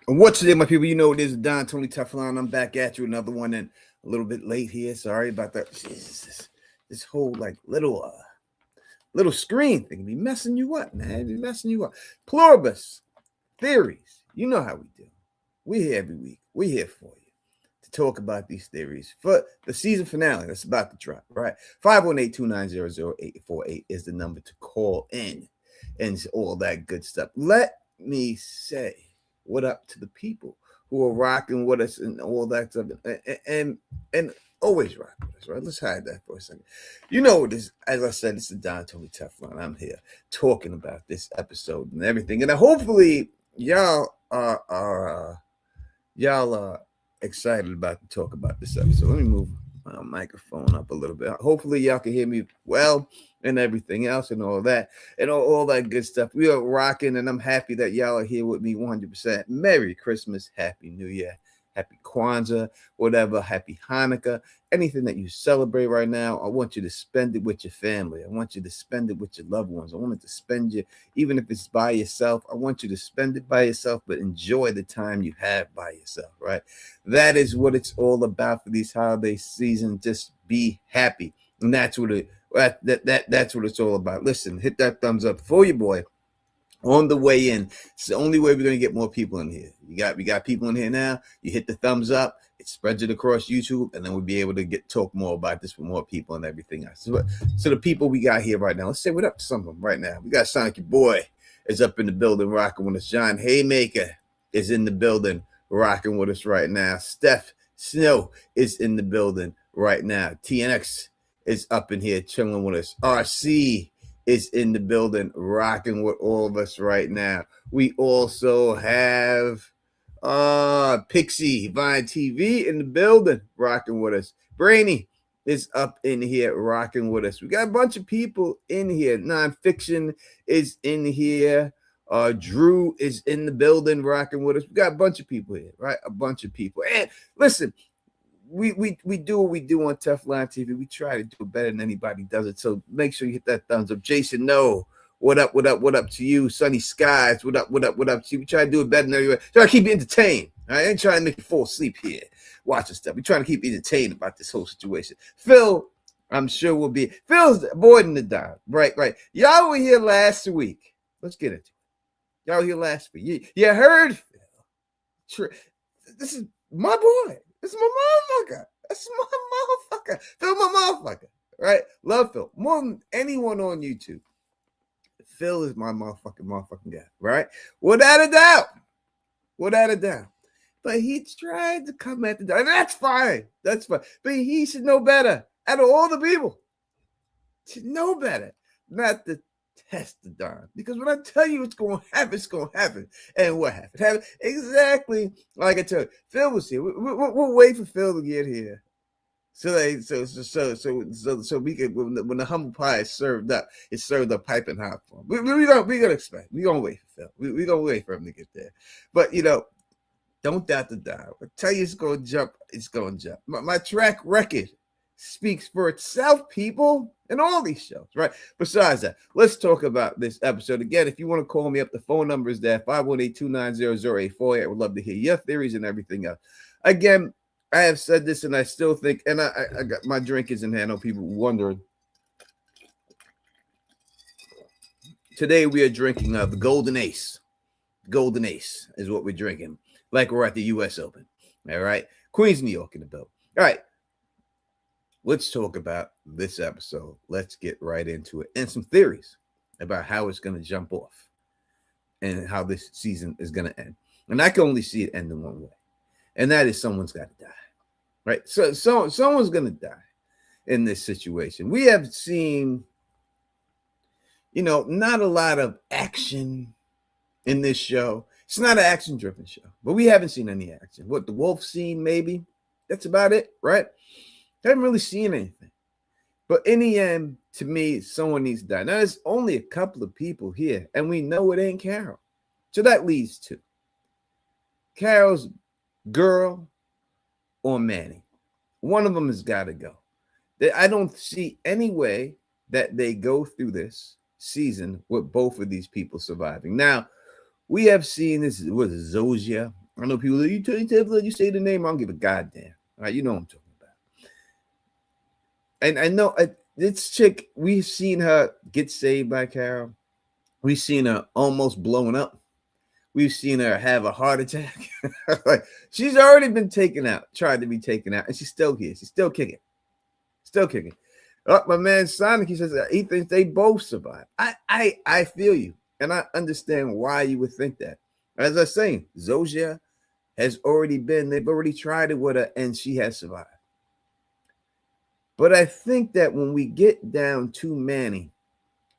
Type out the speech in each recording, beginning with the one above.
And what's today, my people? You know it is Don Tony Teflon. I'm back at you. Another one and a little bit late here. Sorry about that. This whole like little screen thing be messing you up, man. Be messing you up. Pluribus theories. You know how we do. We're here every week. We're here for you to talk about these theories for the season finale that's about to drop. Right, 518-290-0848 is the number to call in, and all that good stuff. Let me say what up to the people who are rocking with us and all that stuff, and always rock with us, right? Let's hide that for a second. You know this, as I said, it's the Don Tony Teflon. I'm here talking about this episode and everything, and hopefully y'all are excited about to talk about this episode. Let me move my microphone up a little bit. Hopefully y'all can hear me well and everything else and all that and all that good stuff. We are rocking, and I'm happy that y'all are here with me 100%. Merry Christmas, Happy New Year, Happy Kwanzaa, whatever, Happy Hanukkah, anything that you celebrate right now. I want you to spend it with your family. I want you to spend it with your loved ones. I want it to spend you, even if it's by yourself, I want you to spend it by yourself, but enjoy the time you have by yourself, right? That is what it's all about for these holiday season. Just be happy. And that's what that's what it's all about. Listen, hit that thumbs up for your boy on the way in. It's the only way we're going to get more people in here. We got people in here now. You hit the thumbs up, it spreads it across YouTube, and then we'll be able to talk more about this with more people and everything else. So the people we got here right now, let's say what up to some of them right now. We got Sonic, your boy, is up in the building rocking with us. John Haymaker is in the building rocking with us right now. Steph Snow is in the building right now. TNX is up in here chilling with us. RC is in the building rocking with all of us right now. We also have Pixie Vine TV in the building rocking with us. Brainy is up in here rocking with us. We got a bunch of people in here. Nonfiction is in here. Drew is in the building rocking with us. We got a bunch of people here, right? A bunch of people. And listen, we do what we do on Teflon TV. We try to do better than anybody does it. So make sure you hit that thumbs up. Jason, no. What up to you? Sunny Skies, what up to you? We try to do it better than everybody. Try to keep you entertained. I ain't trying to make you fall asleep here watching stuff. We're trying to keep you entertained about this whole situation. Phil, I'm sure will be. Phil's avoiding the dial. Right. Y'all were here last week. Let's get into it. Y'all were here last week. You heard Phil. This is my boy. This is my motherfucker. That's my motherfucker. Phil, my motherfucker. Right? Love Phil. More than anyone on YouTube. Phil is my motherfucking guy. Right? Without a doubt. But he tried to come at the and that's fine. That's fine. But he should know better. Out of all the people, should know better. Not to test the Don. Because when I tell you it's going to happen, it's going to happen. And what happened? Happened exactly like I told you. Phil was here. We'll wait for Phil to get here. So we could, when the humble pie is served up, it's served up piping hot for him. We're gonna expect. We're gonna wait for Phil. We're gonna wait for him to get there. But don't doubt the dial. I tell you it's gonna jump, it's gonna jump. My track record speaks for itself, people, in all these shows, right? Besides that, let's talk about this episode. Again, if you want to call me up, the phone number is there, 518-290-0848. I would love to hear your theories and everything else. Again, I have said this, and I still think, and I got my drink is in hand. I know people wondering. Today we are drinking the Golden Ace. Golden Ace is what we're drinking, like we're at the U.S. Open. All right, Queens, New York in the bill. All right, let's talk about this episode. Let's get right into it, and some theories about how it's going to jump off and how this season is going to end. And I can only see it ending one way, and that is someone's got to die. Right, so someone's going to die in this situation. We have seen, not a lot of action in this show. It's not an action-driven show, but we haven't seen any action. What the wolf scene, maybe? That's about it, right? Haven't really seen anything. But in the end, to me, someone needs to die. Now, there's only a couple of people here, and we know it ain't Carol. So that leads to Carol's girl or Manny. One of them has got to go. I don't see any way that they go through this season with both of these people surviving. Now, we have seen this with Zozia I know people, you say the name, I don't give a goddamn. All right, you know what I'm talking about. And I know this chick, we've seen her get saved by Carol. We've seen her almost blowing up. We've seen her have a heart attack. Like, she's already been taken out, tried to be taken out, and she's still here. She's still kicking. Still kicking. My man Sonic, he says he thinks they both survive. I feel you, and I understand why you would think that. As I was saying, Zojia has already been, they've already tried it with her, and she has survived. But I think that when we get down to Manny,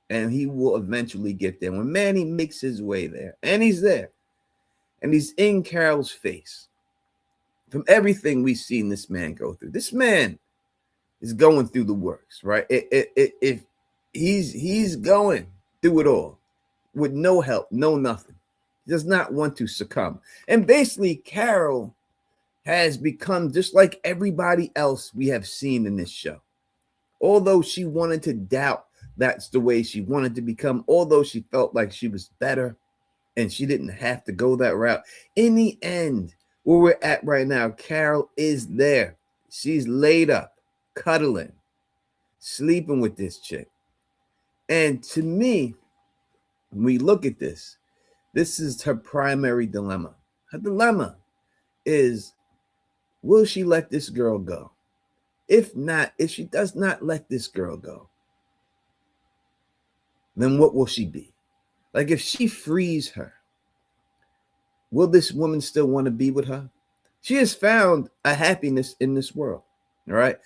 and he will eventually get there, when Manny makes his way there, and he's there, and he's in Carol's face, from everything we've seen this man go through, this man is going through the works, right? If he's going through it all with no help, no nothing, he does not want to succumb. And basically, Carol has become just like everybody else we have seen in this show. Although she wanted to doubt that's the way she wanted to become, although she felt like she was better and she didn't have to go that route. In the end, where we're at right now, Carol is there. She's laid up, cuddling, sleeping with this chick. And to me, when we look at this, this is her primary dilemma. Her dilemma is, will she let this girl go? If not, if she does not let this girl go, then what will she be? Like, if she frees her, will this woman still want to be with her? She has found a happiness in this world, all right?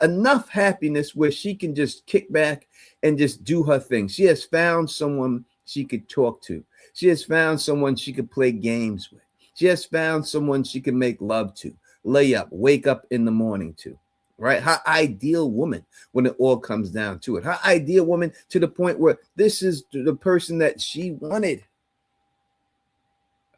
Enough happiness where she can just kick back and just do her thing. She has found someone she could talk to. She has found someone she could play games with. She has found someone she can make love to, lay up, wake up in the morning to, right? Her ideal woman when it all comes down to it. Her ideal woman to the point where this is the person that she wanted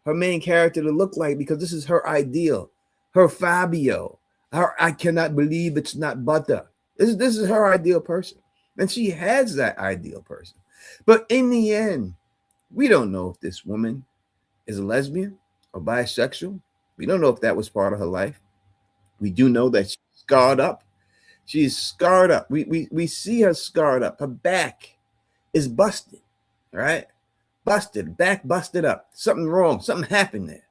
her main character to look like, because this is her ideal, her Fabio, her I cannot believe it's not butter. This is her ideal person. And she has that ideal person. But in the end, we don't know if this woman is a lesbian or bisexual. We don't know if that was part of her life. We do know that she's scarred up. She's scarred up. We see her scarred up. Her back is busted, right? Busted, back busted up. Something wrong. Something happened there.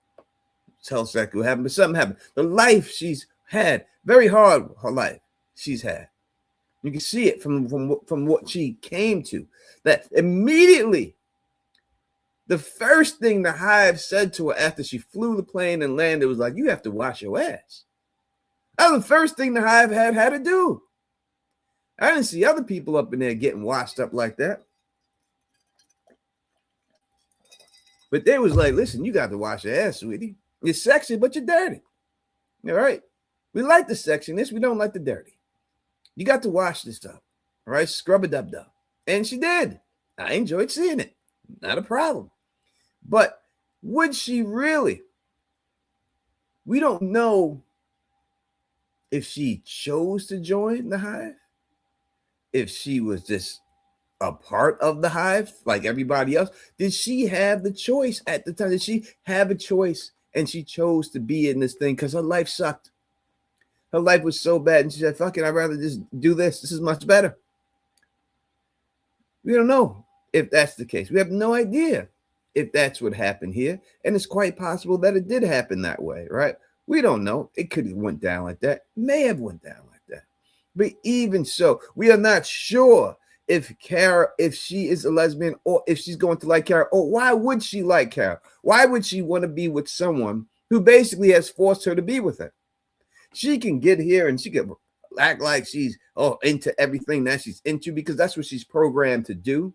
Tell exactly what happened, but something happened. The life she's had, very hard, her life she's had. You can see it from what she came to. That immediately, the first thing the Hive said to her after she flew the plane and landed was like, you have to wash your ass. That was the first thing the Hive had to do. I didn't see other people up in there getting washed up like that. But they was like, listen, you got to wash your ass, sweetie. You're sexy, but you're dirty. All right? We like the sexiness. We don't like the dirty. You got to wash this up. All right? Scrub-a-dub-dub. And she did. I enjoyed seeing it. Not a problem. But would she really? We don't know if she chose to join the Hive, if she was just a part of the Hive like everybody else. Did she have the choice at the time? Did she have a choice and she chose to be in this thing because her life sucked? Her life was so bad and she said, fuck it, I'd rather just do this. This is much better. We don't know if that's the case. We have no idea if that's what happened here. And it's quite possible that it did happen that way, right? We don't know. It could have went down like that. May have went down like that. But even so, we are not sure if Kara, if she is a lesbian or if she's going to like Kara, or why would she like Kara? Why would she want to be with someone who basically has forced her to be with her? She can get here and she can act like she's into everything that she's into because that's what she's programmed to do.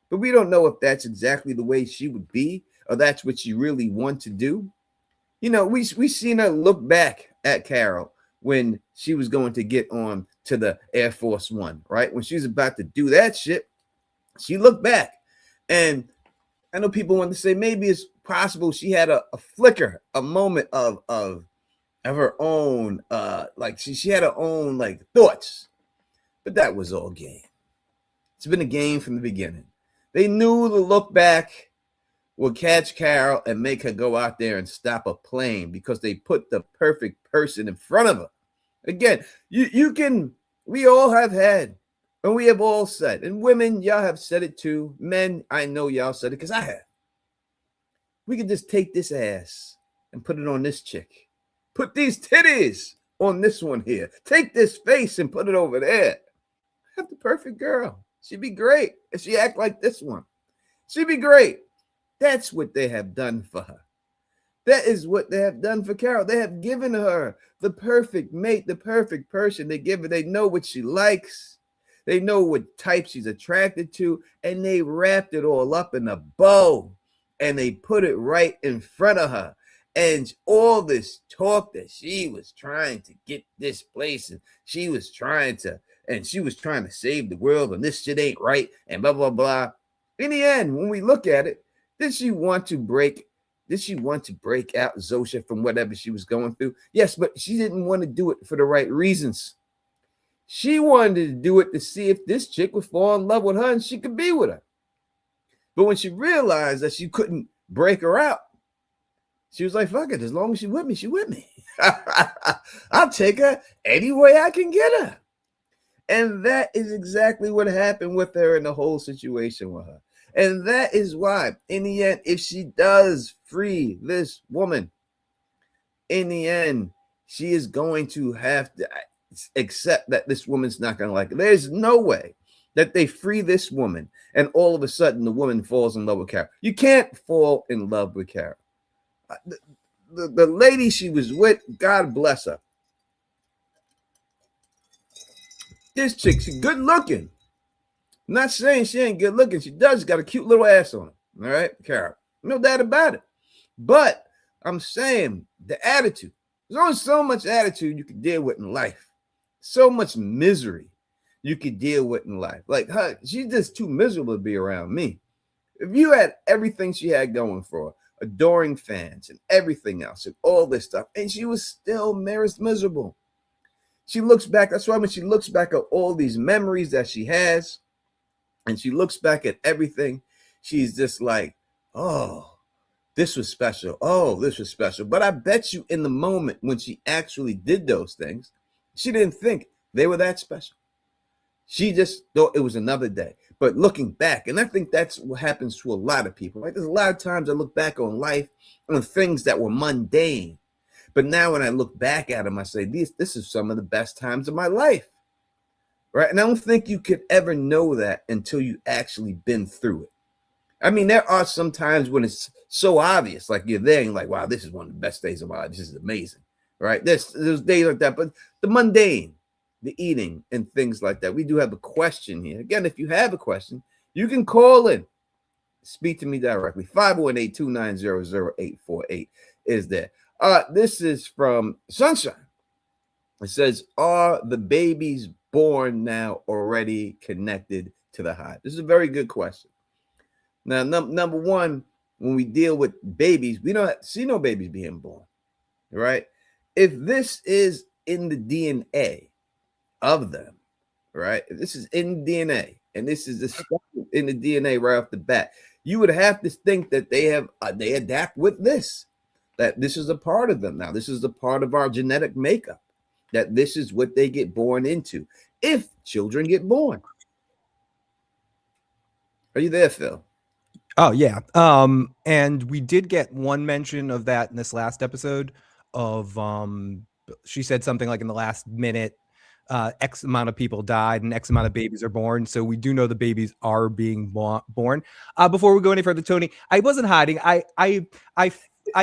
But we don't know if that's exactly the way she would be or that's what she really wants to do. You know, we seen her look back at Carol when she was going to get on to the Air Force One, right? When she was about to do that shit, she looked back. And I know people want to say maybe it's possible she had a flicker, a moment of her own, like she had her own like thoughts. But that was all game. It's been a game from the beginning. They knew the look back will catch Carol and make her go out there and stop a plane because they put the perfect person in front of her. Again, you can, we all have had, and we have all said, and women, y'all have said it too. Men, I know y'all said it because I have. We could just take this ass and put it on this chick. Put these titties on this one here. Take this face and put it over there. Have the perfect girl. She'd be great if she act like this one. She'd be great. That's what they have done for her. That is what they have done for Carol. They have given her the perfect mate, the perfect person. They know what she likes. They know what type she's attracted to, and they wrapped it all up in a bow, and they put it right in front of her. And all this talk that she was trying to get this place, and she was trying to save the world, and this shit ain't right, and blah, blah, blah. In the end, when we look at it, did she want to break out Zosha from whatever she was going through? Yes, but she didn't want to do it for the right reasons. She wanted to do it to see if this chick would fall in love with her and she could be with her. But when she realized that she couldn't break her out, she was like, fuck it, as long as she's with me, she's with me. I'll take her any way I can get her. And that is exactly what happened with her in the whole situation with her. And that is why, in the end, if she does free this woman, in the end, she is going to have to accept that this woman's not going to like it. There's no way that they free this woman and all of a sudden the woman falls in love with Carol. You can't fall in love with Carol. The lady she was with, God bless her. This chick, she's good looking. I'm not saying she ain't good looking. She does got a cute little ass on her. All right, Carol. No doubt about it. But I'm saying the attitude. There's only so much attitude you can deal with in life. So much misery you could deal with in life. Like her, she's just too miserable to be around me. If you had everything she had going for her, adoring fans and everything else and all this stuff, and she was still miserable. She looks back. That's why when she looks back at all these memories that she has, and she looks back at everything, she's just like, oh, this was special. Oh, this was special. But I bet you in the moment when she actually did those things, she didn't think they were that special. She just thought it was another day. But looking back, and I think that's what happens to a lot of people. Right? There's a lot of times I look back on life on things that were mundane. But now when I look back at them, I say, this is some of the best times of my life. Right? And I don't think you could ever know that until you actually been through it. I mean, there are some times when it's so obvious, like you're there and you're like, wow, this is one of the best days of my life. This is amazing. Right? There's days like that, but the mundane, the eating and things like that. We do have a question here. Again, if you have a question, you can call in. Speak to me directly. 518-290-0848 is there. This is from Sunshine. It says, are the babies born now already connected to the hive? This is a very good question. Now, number one, when we deal with babies, we don't see no babies being born, right? If this is in the DNA of them, right? If this is in DNA and this is in the DNA right off the bat, you would have to think that they adapt with this, that this is a part of them now. This is a part of our genetic makeup, that this is what they get born into if children get born. Are you there, Phil? Oh, yeah. And we did get one mention of that in this last episode of, she said something like in the last minute, X amount of people died and X amount of babies are born. So we do know the babies are being born. Before we go any further, Tony, I wasn't hiding. I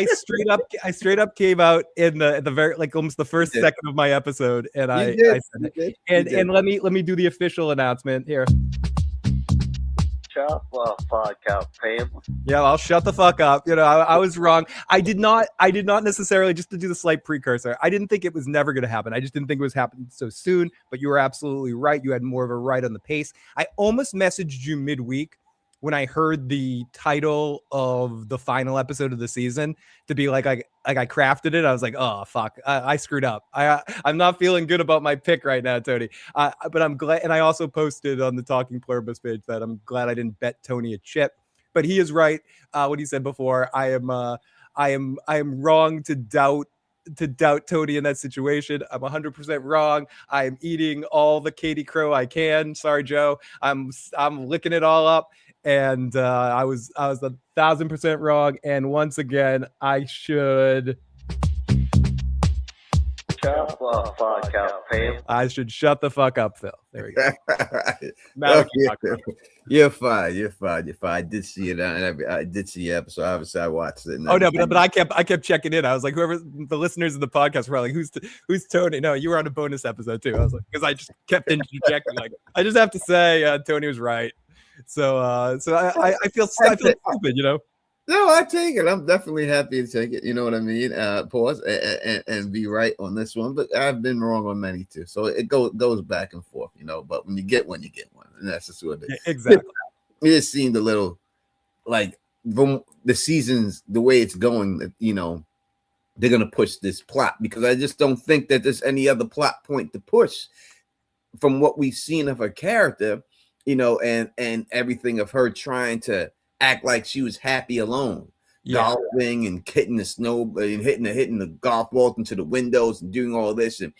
straight up came out in the very, like almost the first second of my episode. And I said it. And let me do the official announcement here. Shut the fuck up, Pam. Yeah, I'll shut the fuck up. You know, I was wrong. I did not necessarily, just to do the slight precursor, I didn't think it was never going to happen. I just didn't think it was happening so soon, but you were absolutely right. You had more of a right on the pace. I almost messaged you midweek when I heard the title of the final episode of the season to be like I crafted it. I was like, oh fuck, I screwed up. I'm not feeling good about my pick right now, Tony. But I'm glad, and I also posted on the Talking Pluribus page that I'm glad I didn't bet Tony a chip but he is right. What he said before, I am wrong to doubt Tony in that situation. I'm 100% wrong. I am eating all the Katie Crow I can. Sorry, Joe. I'm licking it all up. And I was 1,000% wrong. And once again, I should Shut the fuck up, Pam. I should shut the fuck up, Phil. There we go. Now we Okay. can talk about it. You're fine. You're fine. I did see it. I did see the episode. Obviously, I watched it. Oh no, but I kept checking in. I was like, whoever the listeners of the podcast were like, who's Tony? No, you were on a bonus episode too. I was like, because I just kept interjecting. Like, I just have to say, Tony was right. So I feel stupid, you know. No, I take it. I'm definitely happy to take it. You know what I mean? Pause and be right on this one. But I've been wrong on many too. So it goes back and forth, you know. But when you get one, you get one. And that's just what it is. Yeah, exactly. It just seemed a little like from the seasons, the way it's going, you know, they're going to push this plot because I just don't think that there's any other plot point to push from what we've seen of her character, you know, and everything of her trying to act like she was happy alone, golfing and hitting the snow and hitting the obviously balls into the windows and doing all this, and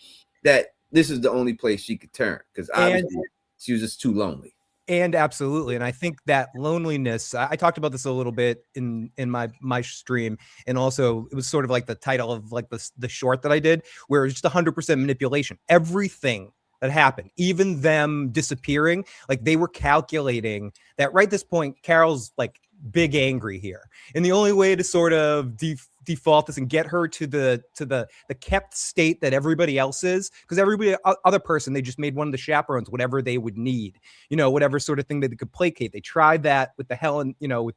that this is the only place she could turn because obviously she was just too lonely. And absolutely, and I think that loneliness. I talked about this a little bit in my stream, and also it was sort of like the title of like the short that I did, where it was just 100% manipulation. Everything that happened, even them disappearing, like they were calculating that right at this point, Carol's like big angry here. And the only way to sort of default this and get her to the kept state that everybody else is, because everybody other person, they just made one of the chaperones, whatever they would need, you know, whatever sort of thing that they could placate. They tried that with the Helen, you know, with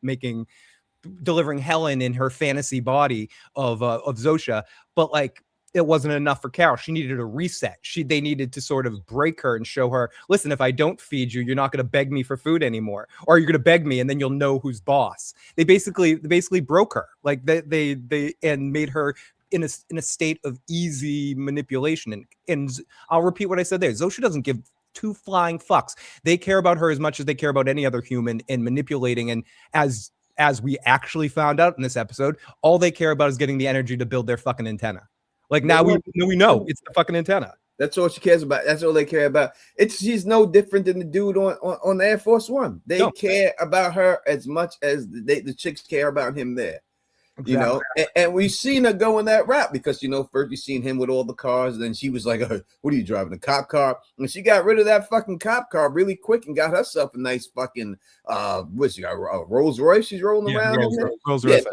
delivering Helen in her fantasy body of Zosha, but like it wasn't enough for Carol. She needed a reset. They needed to sort of break her and show her, listen, if I don't feed you, you're not going to beg me for food anymore, or you're going to beg me and then you'll know who's boss. They basically broke her. Like they and made her in a state of easy manipulation. And I'll repeat what I said there. Zosha doesn't give two flying fucks. They care about her as much as they care about any other human, and manipulating. And as we actually found out in this episode, all they care about is getting the energy to build their fucking antenna. Like now we know it's the fucking antenna. That's all she cares about. That's all they care about. She's no different than the dude on the Air Force One. They care about her as much as the chicks care about him there. Exactly. You know, and we've seen her go in that route because, you know, first we seen him with all the cars, and then she was like, what are you driving, a cop car? And she got rid of that fucking cop car really quick and got herself a nice fucking what she got, a Rolls Royce she's rolling around in. Rolls Royce.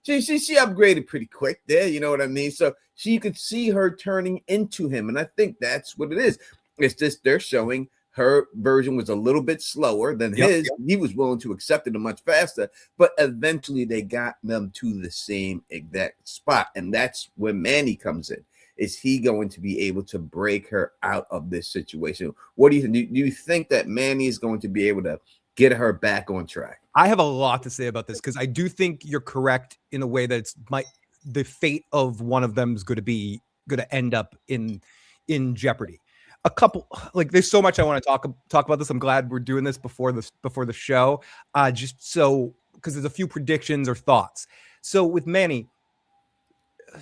Yeah, she upgraded pretty quick there, you know what I mean? So you could see her turning into him, and I think that's what it is. It's just they're showing her version was a little bit slower than his. He was willing to accept it much faster, but eventually they got them to the same exact spot. And that's where Manny comes in. Is he going to be able to break her out of this situation? What do you think? Do you think that Manny is going to be able to get her back on track? I have a lot to say about this because I do think you're correct in a way that the fate of one of them is going to end up in jeopardy. A couple, like there's so much I want to talk about this. I'm glad we're doing this before the show, just so because there's a few predictions or thoughts. So with Manny,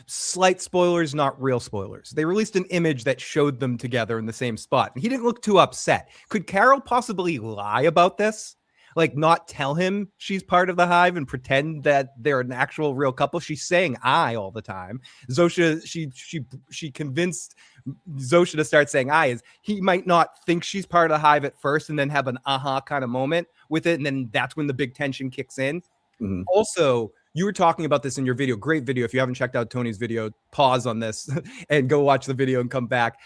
slight spoilers, not real spoilers. They released an image that showed them together in the same spot, and he didn't look too upset. Could Carol possibly lie about this? Like not tell him she's part of the hive and pretend that they're an actual real couple? She's saying I all the time. Zosha, she convinced Zosha to start saying I. Is he might not think she's part of the hive at first and then have an aha kind of moment with it, and then that's when the big tension kicks in. Mm-hmm. Also, you were talking about this in your video. Great video. If you haven't checked out Tony's video, pause on this and go watch the video and come back.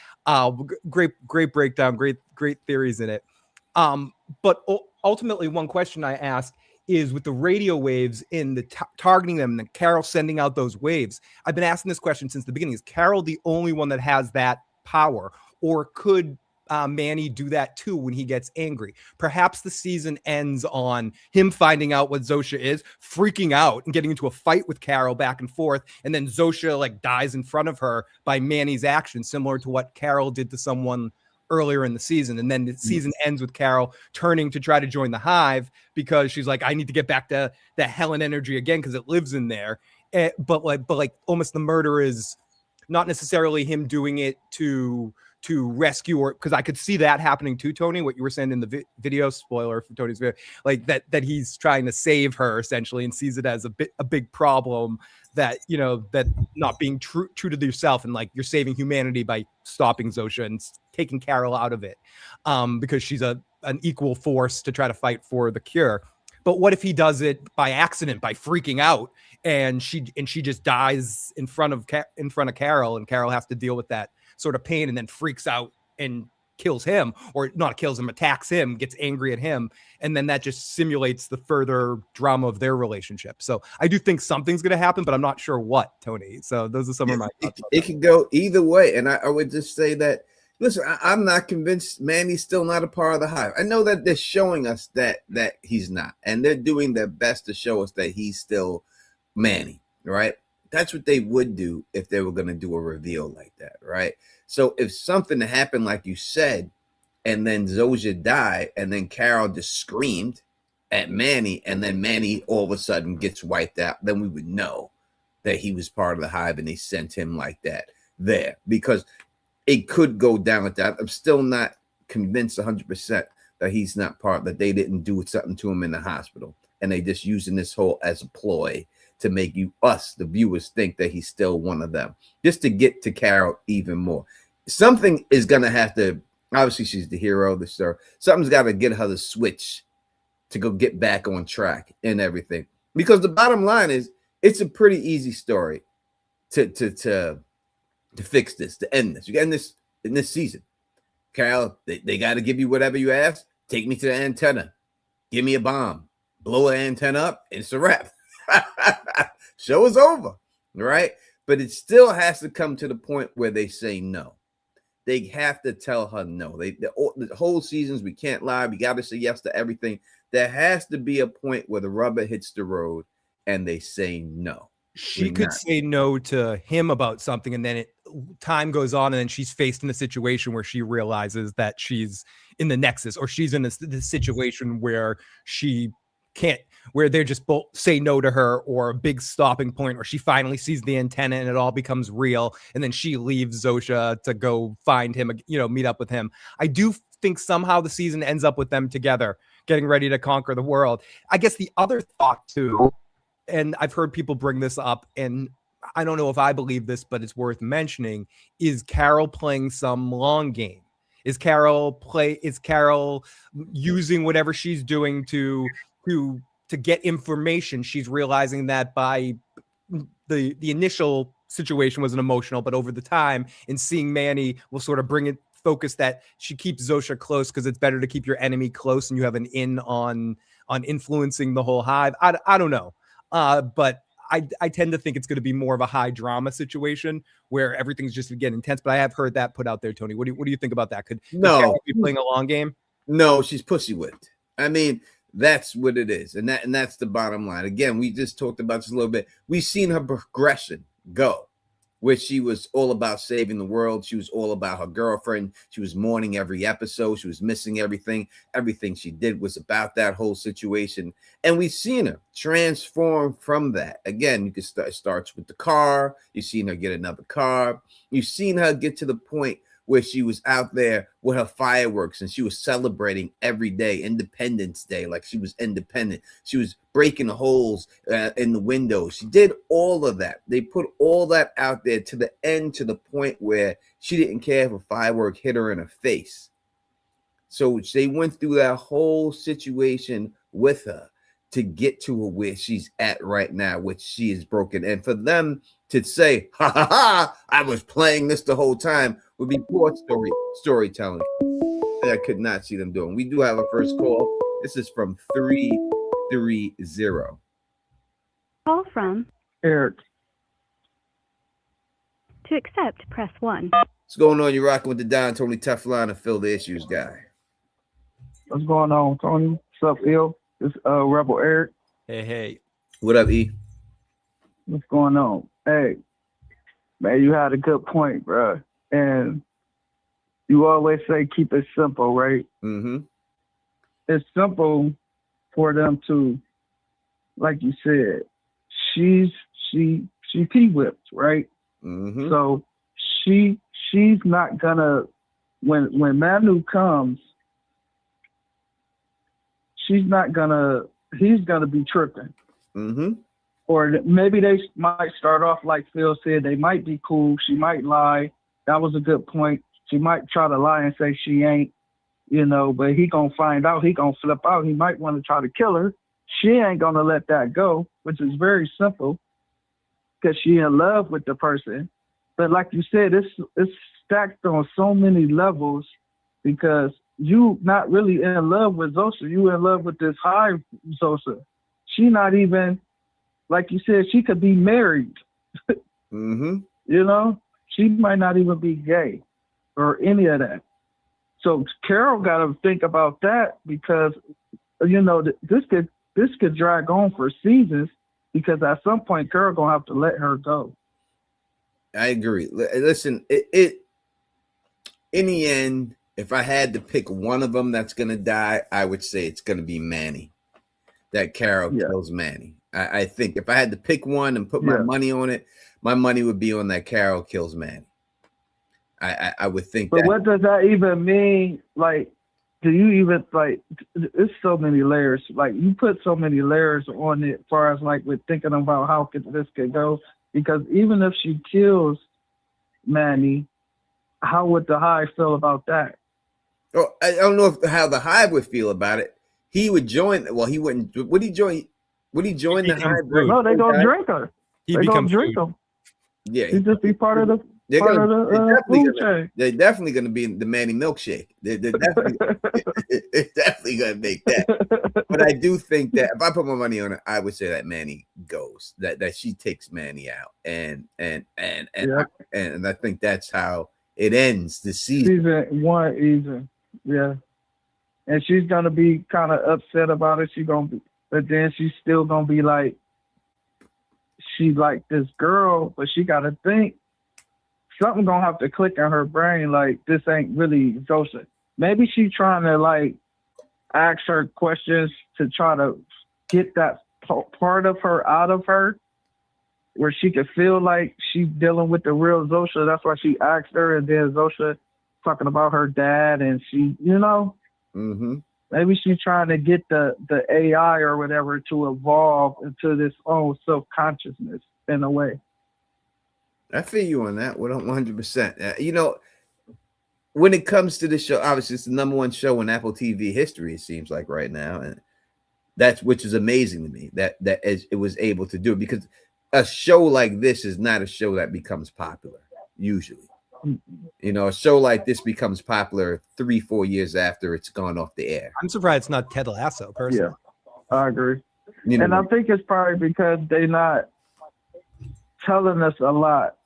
Great breakdown, great theories in it. But ultimately, one question I asked is with the radio waves in the targeting them, and Carol sending out those waves. I've been asking this question since the beginning. Is Carol the only one that has that power, or could Manny do that too when he gets angry? Perhaps the season ends on him finding out what Zosha is, freaking out and getting into a fight with Carol back and forth, and then Zosha like dies in front of her by Manny's action, similar to what Carol did to someone earlier in the season. And then the season ends with Carol turning to try to join the Hive because she's like, I need to get back to that Helen energy again because it lives in there. But like almost the murder is not necessarily him doing it to rescue, or because I could see that happening too, Tony, what you were saying in the video, spoiler for Tony's video, like that he's trying to save her essentially and sees it as a big problem, that, you know, that not being true to yourself, and like you're saving humanity by stopping Zosha and taking Carol out of it, because she's an equal force to try to fight for the cure. But what if he does it by accident, by freaking out, and she just dies in front of Carol, and Carol has to deal with that sort of pain and then freaks out and kills him, or not kills him, attacks him, gets angry at him, and then that just simulates the further drama of their relationship. So I do think something's going to happen, but I'm not sure what, Tony. So those are some of my thoughts. It could go either way, and I would just say that, listen, I'm not convinced Manny's still not a part of the Hive. I know that they're showing us that he's not, and they're doing their best to show us that he's still Manny, right? That's what they would do if they were going to do a reveal like that, right? So if something happened, like you said, and then Zosha died, and then Carol just screamed at Manny, and then Manny all of a sudden gets wiped out, then we would know that he was part of the Hive and they sent him like that there, because it could go down with that. I'm still not convinced 100% that he's not part, that they didn't do something to him in the hospital, and they just using this whole as a ploy to make us, the viewers, think that he's still one of them, just to get to Carol even more. Something is going to have to, obviously she's the hero of the story. Something's got to get her to switch to go get back on track and everything. Because the bottom line is, it's a pretty easy story to fix this, to end this. You got in this season. Carol, they got to give you whatever you ask. Take me to the antenna. Give me a bomb. Blow an antenna up. It's a wrap. Show is over, right? But it still has to come to the point where they say no. They have to tell her no. The whole seasons, we can't lie. We got to say yes to everything. There has to be a point where the rubber hits the road and they say no. She could say no to him about something, and then time goes on, and then she's faced in a situation where she realizes that she's in the nexus, or she's in this situation where she can't, where they just both say no to her, or a big stopping point, or she finally sees the antenna and it all becomes real, and then she leaves Zosha to go find him, you know, meet up with him. I do think somehow the season ends up with them together, getting ready to conquer the world. I guess the other thought too, and I've heard people bring this up, and I don't know if I believe this, but it's worth mentioning, is Carol playing some long game? Is Carol using whatever she's doing to get information? She's realizing that by the initial situation wasn't emotional, but over the time, and seeing Manny will sort of bring it focus that she keeps Zosha close because it's better to keep your enemy close, and you have an in on influencing the whole Hive. I don't know. But I tend to think it's going to be more of a high drama situation where everything's just getting intense. But I have heard that put out there, Tony. What do you think about that? Could Carol be playing a long game? No, she's pussy whipped. I mean, that's what it is, and that's the bottom line. Again, we just talked about this a little bit. We've seen her progression go, where she was all about saving the world. She was all about her girlfriend. She was mourning every episode. She was missing everything. Everything she did was about that whole situation. And we've seen her transform from that. Again, you can starts with the car. You've seen her get another car. You've seen her get to the point where she was out there with her fireworks and she was celebrating every day, Independence Day, like she was independent. She was breaking the holes in the windows. She did all of that. They put all that out there to the end, to the point where she didn't care if a firework hit her in her face. So they went through that whole situation with her to get to where she's at right now, which she is broken. And for them to say, ha ha ha, I was playing this the whole time, would be poor storytelling. I could not see them doing. We do have a first call. This is from 330. Call from Eric. To accept, press 1. What's going on? You're rocking with the Don Tony Teflon and Phil the Issues guy. What's going on, Tony? What's up, Phil? It's Rebel Eric. Hey. What up, E? What's going on? Hey, man, you had a good point, bro. And you always say keep it simple, right? Mm-hmm. It's simple for them to, like you said, she P-whipped, right? Mm-hmm. So she's not gonna when Manu comes, he's gonna be tripping. Mm-hmm. Or maybe they might start off like Phil said, they might be cool. She might lie. That was a good point. She might try to lie and say she ain't, but he gonna find out. He gonna flip out. He might want to try to kill her. She ain't gonna let that go, which is very simple because she in love with the person. But like you said, it's stacked on so many levels because you not really in love with Zosa. You in love with this high Zosa. She not even, like you said, she could be married. Mm-hmm. She might not even be gay or any of that. So Carol got to think about that because, this could drag on for seasons because at some point Carol gonna have to let her go. I agree. Listen, it in the end, if I had to pick one of them that's gonna die, I would say it's gonna be Manny. That Carol kills Manny. I think if I had to pick one and put my money on it, my money would be on that Carol kills Manny. I would think but that. What does that even mean? Like, do you even it's so many layers. Like you put so many layers on it as far as like with thinking about how this could go. Because even if she kills Manny, how would the Hive feel about that? Oh, I don't know how the Hive would feel about it. He would join. Well, he wouldn't. Would he join? Would he join the Hive? No, they gonna drink her. They gonna drink him. Yeah, he'd just be part of the. They're definitely gonna be the Manny milkshake. They're definitely, it's definitely gonna make that. But I do think that if I put my money on it, I would say that Manny goes. That she takes Manny out, and I think that's how it ends the season. Season 1 even, yeah. And she's gonna be kind of upset about it. But then she's still gonna be like, she like this girl, but she gotta think. Something gonna have to click in her brain, like this ain't really Zosa. Maybe she's trying to like ask her questions to try to get that part of her out of her, where she could feel like she's dealing with the real Zosa. That's why she asked her, and then Zosa talking about her dad, and she, Mm-hmm. Maybe she's trying to get the AI or whatever to evolve into this own self-consciousness in a way. I feel you on that 100%. When it comes to the show, obviously it's the #1 show in Apple TV history, it seems like right now. And which is amazing to me that it was able to do it, because a show like this is not a show that becomes popular usually. A show like this becomes popular 3-4 years after it's gone off the air. I'm surprised it's not Ted Lasso, personally. Yeah, I agree. And I think it's probably because they're not telling us a lot.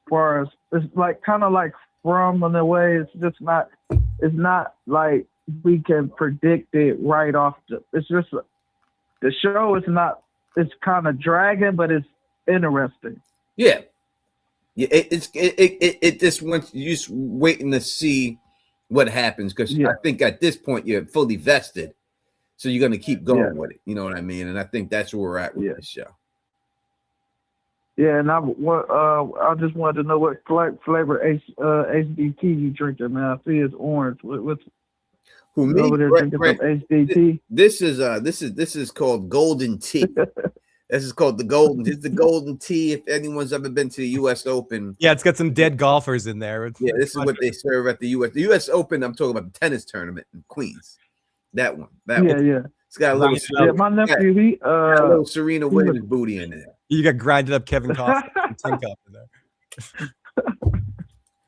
For us, it's like kind of like From, in a way. It's not like we can predict it right off. It's just the show is not. It's kind of dragging, but it's interesting. Yeah. It just wants you just waiting to see what happens, because I think at this point you're fully vested, so you're going to keep going with it. You know what I mean? And I think that's where we're at with this show. Yeah, and I just wanted to know what flavor HDT you drinking, man. I see it's orange. What's who me? Over there drinking some HDT? This is called golden tea. This is called the golden. This is the golden tea. If anyone's ever been to the U.S. Open, it's got some dead golfers in there. This is what they serve at the U.S. Open. I'm talking about the tennis tournament in Queens. That one. Yeah. It's got a little. My nephew, he got a little Serena Williams booty in there. You got grinded up Kevin Costner and Tin Cup in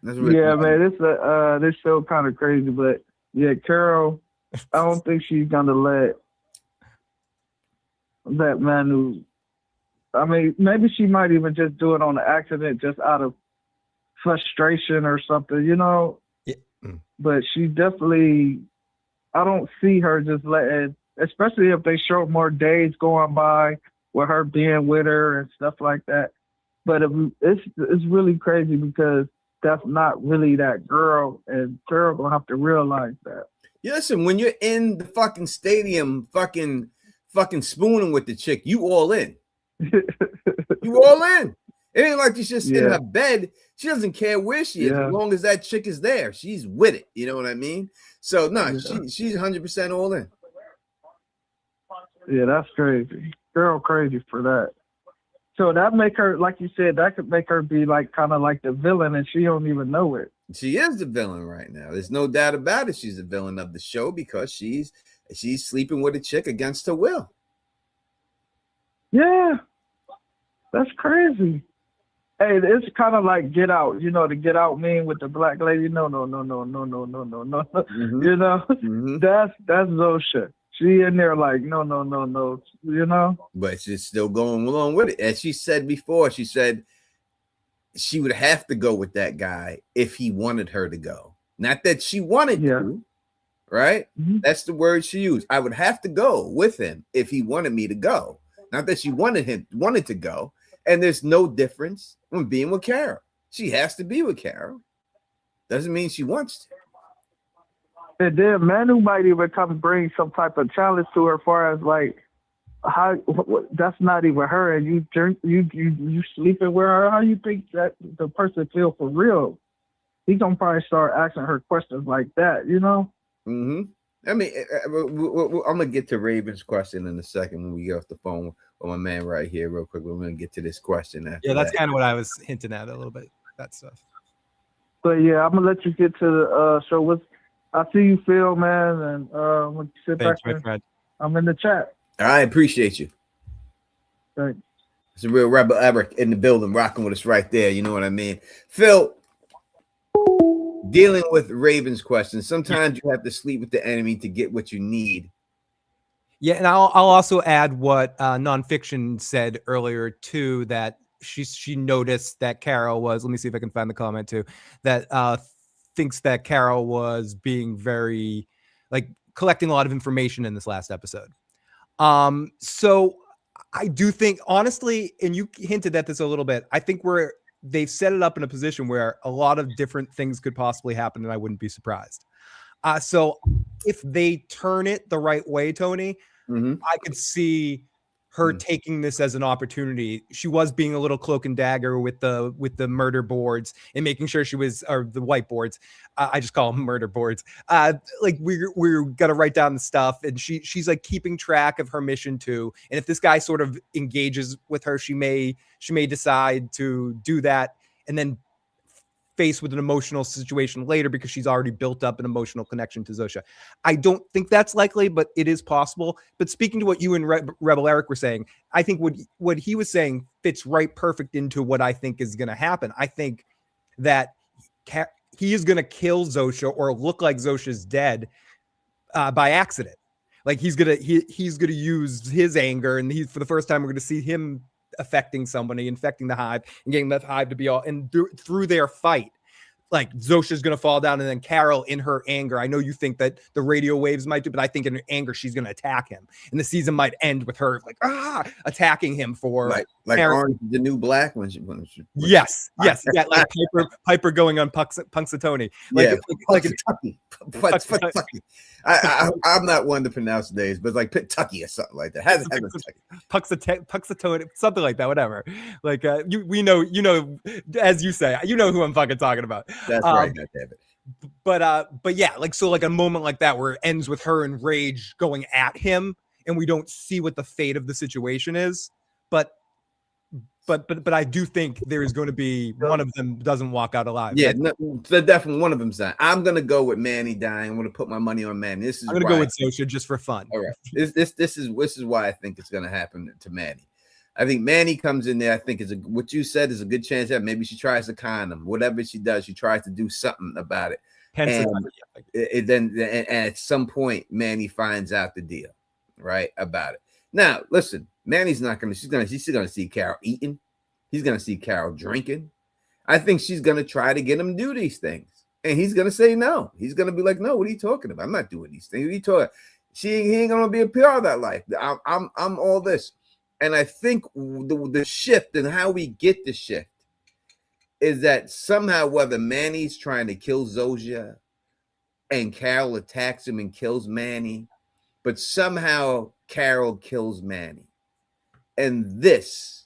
there. Man, this show kind of crazy, but Carol, I don't think she's gonna let Manu. I mean, maybe she might even just do it on an accident, just out of frustration or something, Yeah. But she definitely, I don't see her just letting, especially if they show more days going by with her being with her and stuff like that. But it's really crazy because that's not really that girl, and girl gonna have to realize that. Yeah, listen, when you're in the fucking stadium, fucking spooning with the chick, you all in. You all in. It ain't like she's just in her bed. She doesn't care where she is, as long as that chick is there. She's with it. You know what I mean? So no, she's 100% all in. Yeah, that's crazy. Girl, crazy for that. So that make her, like you said, that could make her be like kind of like the villain, and she don't even know it. She is the villain right now. There's no doubt about it. She's the villain of the show because she's sleeping with a chick against her will. Yeah, that's crazy. Hey, it's kind of like Get Out. You know, the Get Out meme with the black lady. No. Mm-hmm. You know, Mm-hmm. that's Zosha. She in there like no. You know, but she's still going along with it. As she said before, she said she would have to go with that guy if he wanted her to go. Not that she wanted to, right? Mm-hmm. That's the word she used. I would have to go with him if he wanted me to go. Not that she wanted to go. And there's no difference from being with Carol. She has to be with Carol. Doesn't mean she wants to. And then Manu might even come bring some type of challenge to her, as far as like, how that's not even her, and you sleeping with her. How you think that the person feel for real? He gonna probably start asking her questions like that, you know. Mm-hmm. I mean, I'm gonna get to Raven's question in a second when we get off the phone with my man right here, real quick. We're gonna get to this question after. Yeah, that's kind of what I was hinting at a little bit. That stuff. But yeah, I'm gonna let you get to the show. I see you, Phil, man, and sit back there. I'm in the chat. I appreciate you. Thanks. It's a real rebel Eric in the building, rocking with us right there. You know what I mean, Phil. Dealing with Raven's question, sometimes you have to sleep with the enemy to get what you need. Yeah, and I'll also add what Nonfiction said earlier too, that she noticed that Carol was. Let me see if I can find the comment too. That thinks that Carol was being very, like, collecting a lot of information in this last episode. So I do think, honestly, and you hinted at this a little bit, I think they've set it up in a position where a lot of different things could possibly happen, and I wouldn't be surprised. So if they turn it the right way, Tony, I could see her taking this as an opportunity. She was being a little cloak and dagger with the murder boards and making sure she was, or the whiteboards. I just call them murder boards. Like we're gonna write down the stuff, and she's like keeping track of her mission too. And if this guy sort of engages with her, she may decide to do that, and then face with an emotional situation later because she's already built up an emotional connection to Zosha. I don't think that's likely, but it is possible. But speaking to what you and Rebel Eric were saying, I think what he was saying fits right perfect into what I think is going to happen. I think that he is going to kill Zosha or look like Zosha's dead by accident. Like he's gonna use his anger, and for the first time we're going to see him affecting somebody, infecting the hive, and getting that hive to be all, and through their fight, like Zosha's going to fall down, and then Carol, in her anger, I know you think that the radio waves might do, but I think in her anger, she's going to attack him. And the season might end with her like, attacking him for like Orange the New Black when she yes. Yeah, like Piper going on Punxsutawney. Punxsutawney. I'm not one to pronounce the names, but like Kentucky or something like that. Punxsutawney, something like that, whatever. Like we know, as you say, you know who I'm fucking talking about. That's right, David. But yeah, like, so like a moment like that where it ends with her in rage going at him, and we don't see what the fate of the situation is. But I do think there is going to be one of them doesn't walk out alive. Yeah, definitely one of them's dying. I'm gonna go with Manny dying. I'm gonna put my money on Manny. I'm gonna go with Zosha just for fun. All right, this is why I think it's gonna happen to Manny. I think Manny comes in there. I think what you said is a good chance that maybe she tries to con him. Whatever she does, she tries to do something about it. And at some point, Manny finds out the deal, right, about it. Now, listen, Manny's not gonna. She's gonna see Carol eating. He's gonna see Carol drinking. I think she's gonna try to get him to do these things, and he's gonna say no. He's gonna be like, "No, what are you talking about? I'm not doing these things. What are you talking? He ain't gonna be a PR of that life. I'm all this." And I think the shift and how we get the shift is that somehow whether Manny's trying to kill Zosha and Carol attacks him and kills Manny, but somehow Carol kills Manny. And this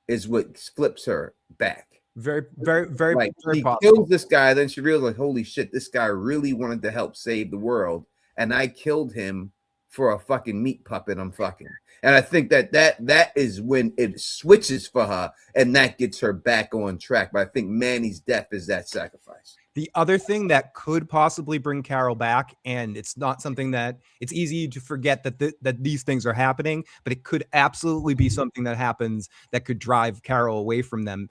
is what flips her back. Very, very, very, like very she possible. kills this guy, then she realizes, like, holy shit, this guy really wanted to help save the world, and I killed him for a fucking meat puppet I'm fucking. And I think that is when it switches for her, and that gets her back on track. But I think Manny's death is that sacrifice. The other thing that could possibly bring Carol back, and it's not something that it's easy to forget that these things are happening, but it could absolutely be something that happens that could drive Carol away from them.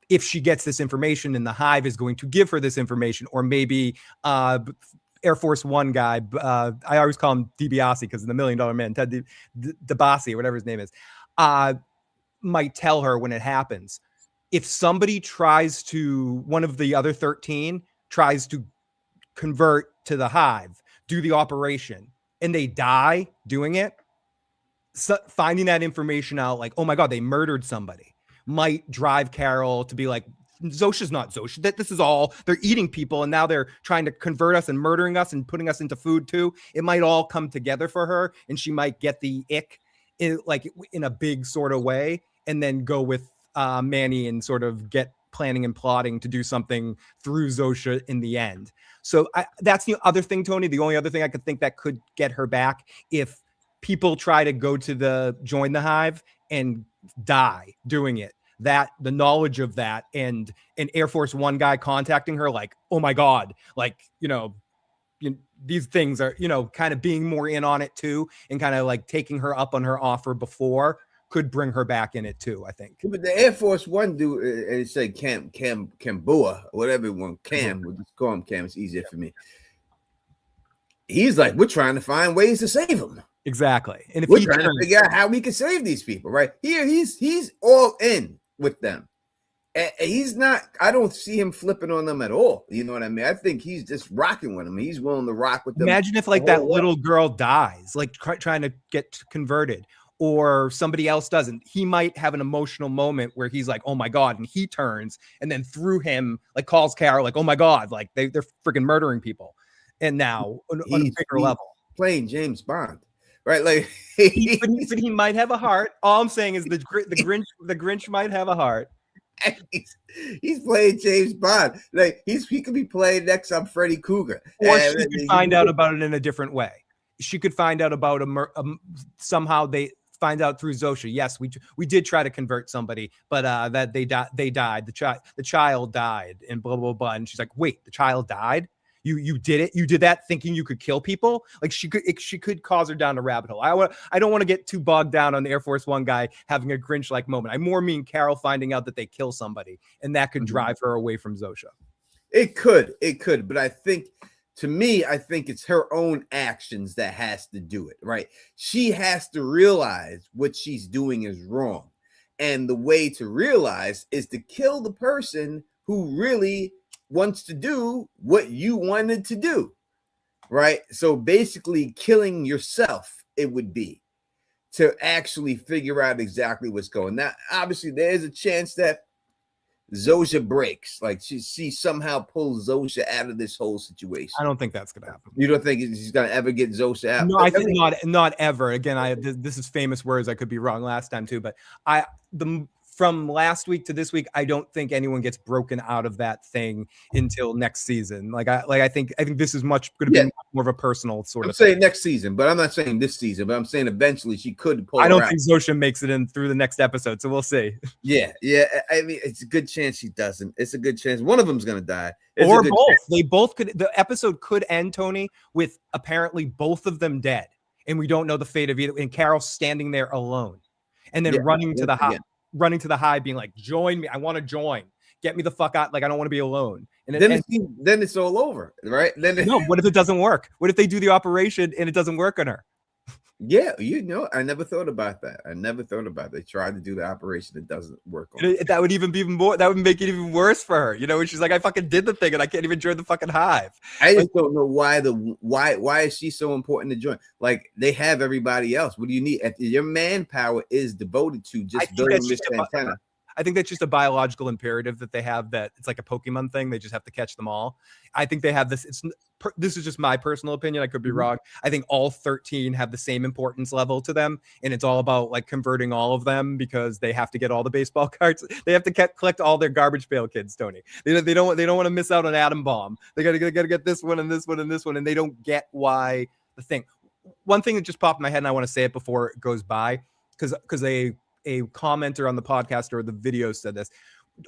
If she gets this information and the Hive is going to give her this information, or maybe Air Force One guy, I always call him DiBiase because of the $1 Million Man, Ted DiBiase, or whatever his name is, might tell her when it happens. If somebody one of the other 13 tries to convert to the Hive, do the operation, and they die doing it, so finding that information out, like, oh my God, they murdered somebody, might drive Carol to be like, Zosha's not Zosha. That this is all, they're eating people and now they're trying to convert us and murdering us and putting us into food too. It might all come together for her, and she might get the ick in a big sort of way, and then go with Manny and sort of get planning and plotting to do something through Zosha in the end. So that's the other thing, Tony. The only other thing I could think that could get her back, if people try to go to join the Hive and die doing it, that the knowledge of that, and an Air Force One guy contacting her like, oh my God, like, these things are, kind of being more in on it too, and kind of like taking her up on her offer before, could bring her back in it too, I think. But the Air Force One dude, it said Cambua, whatever one, Cam, we'll just call him Cam, it's easier for me. He's like, we're trying to find ways to save him. Exactly. And if we're trying to figure out how we can save these people, right? Here, he's all in with them. And he's not, I don't see him flipping on them at all. You know what I mean? I think he's just rocking with them. He's willing to rock with them. Imagine if like that little girl dies, like trying to get converted, or somebody else doesn't. He might have an emotional moment where he's like, oh my God, and he turns, and then through him, like, calls Carol like, oh my God, like they're freaking murdering people. And now on a bigger level, playing James Bond, right? Like, but he might have a heart. All I'm saying is the Grinch might have a heart. He's playing James Bond. Like, he could be playing next on Freddy Krueger. Or she could find out about it in a different way. She could find out about somehow they find out through Zosha. Yes, we did try to convert somebody, but that they died. The child died, and blah blah blah. And she's like, wait, the child died? You did it? You did that thinking you could kill people? Like, she could cause her down a rabbit hole. I don't want to get too bogged down on the Air Force One guy having a Grinch-like moment. I more mean Carol finding out that they kill somebody, and that could drive her away from Zosha. It could, but I think, to me, I think it's her own actions that has to do it, right? She has to realize what she's doing is wrong. And the way to realize is to kill the person who really wants to do what you wanted to do, right? So basically killing yourself, it would be, to actually figure out exactly what's going. Now, obviously, there's a chance that Zosha breaks, like she somehow pulls Zosha out of this whole situation. I don't think that's gonna happen. You don't think she's gonna ever get Zosha out? No, I think not ever. Again, this is famous words. I could be wrong last time too, but from last week to this week, I don't think anyone gets broken out of that thing until next season. I think this is much going to be more of a personal sort of. I'm saying next season, but I'm not saying this season. But I'm saying eventually she could pull. I don't think Zosha makes it in through the next episode, so we'll see. Yeah. I mean, it's a good chance she doesn't. It's a good chance one of them's going to die, or both. Chance. They both could. The episode could end, Tony, with apparently both of them dead, and we don't know the fate of either. And Carol standing there alone, and then running to the house. Running to the Hive, being like, join me. I want to join. Get me the fuck out. Like, I don't want to be alone. And then it's all over, right? No, what if it doesn't work? What if they do the operation and it doesn't work on her? Yeah, I never thought about that. They tried to do the operation. It doesn't work. That would even be more. That would make it even worse for her. And she's like, I fucking did the thing and I can't even join the fucking Hive. I just don't know why is she so important to join? Like, they have everybody else. What do you need? Your manpower is devoted to just building this antenna. I think that's just a biological imperative that they have, that it's like a Pokemon thing. They just have to catch them all. I think they have this. This is just my personal opinion. I could be wrong. I think all 13 have the same importance level to them, and it's all about like converting all of them because they have to get all the baseball cards. They have to collect all their garbage pail kids, Tony. They don't want to miss out on Atom Bomb. They gotta get this one and this one and this one, and they don't get why the thing. One thing that just popped in my head, and I want to say it before it goes by, because a commenter on the podcast or the video said this.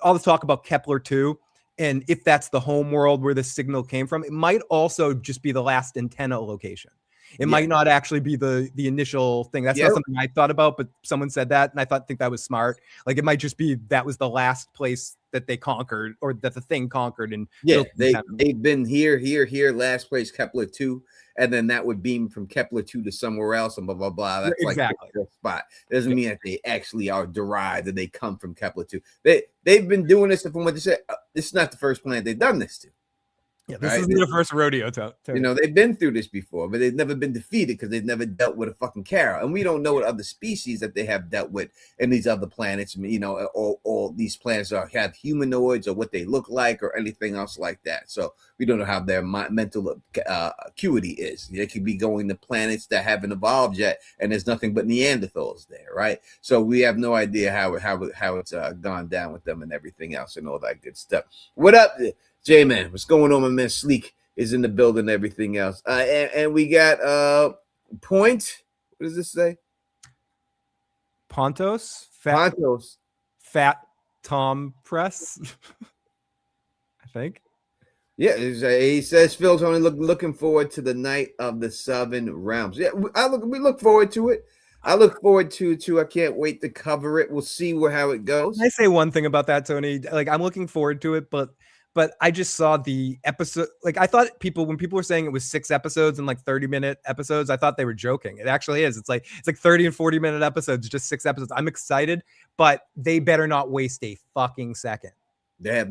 All the talk about Kepler-2, and if that's the home world where the signal came from, it might also just be the last antenna location. It might not actually be the initial thing. That's not something I thought about, but someone said that, and I think that was smart. Like, it might just be that was the last place that they conquered, or that the thing conquered. And they've been here, last place Kepler-2. And then that would beam from Kepler-2 to somewhere else, and blah, blah, blah. That's exactly like the spot. It doesn't mean that they actually are derived, that they come from Kepler-2. They've been doing this, from what they said. This is not the first planet they've done this to. Yeah, this isn't their first rodeo. You know, they've been through this before, but they've never been defeated because they've never dealt with a fucking Kara. And we don't know what other species that they have dealt with in these other planets. You know, or these planets have humanoids, or what they look like, or anything else like that. So we don't know how their mental acuity is. They could be going to planets that haven't evolved yet, and there's nothing but Neanderthals there, right? So we have no idea how it's gone down with them and everything else and all that good stuff. What up, J-Man? What's going on? My man Sleek is in the building and everything else. And we got Point. What does this say? Pontos? Fat Tom Press. I think. Yeah, he says Phil's only looking forward to the Night of the Seven Realms. Yeah, we look forward to it. I look forward to I can't wait to cover it. We'll see how it goes. Can I say one thing about that, Tony? Like, I'm looking forward to it, but I just saw the episode. Like, I thought when people were saying it was 6 episodes and like 30-minute episodes, I thought they were joking. It actually is. It's like 30 and 40-minute episodes, just 6 episodes. I'm excited, but they better not waste a fucking second. They have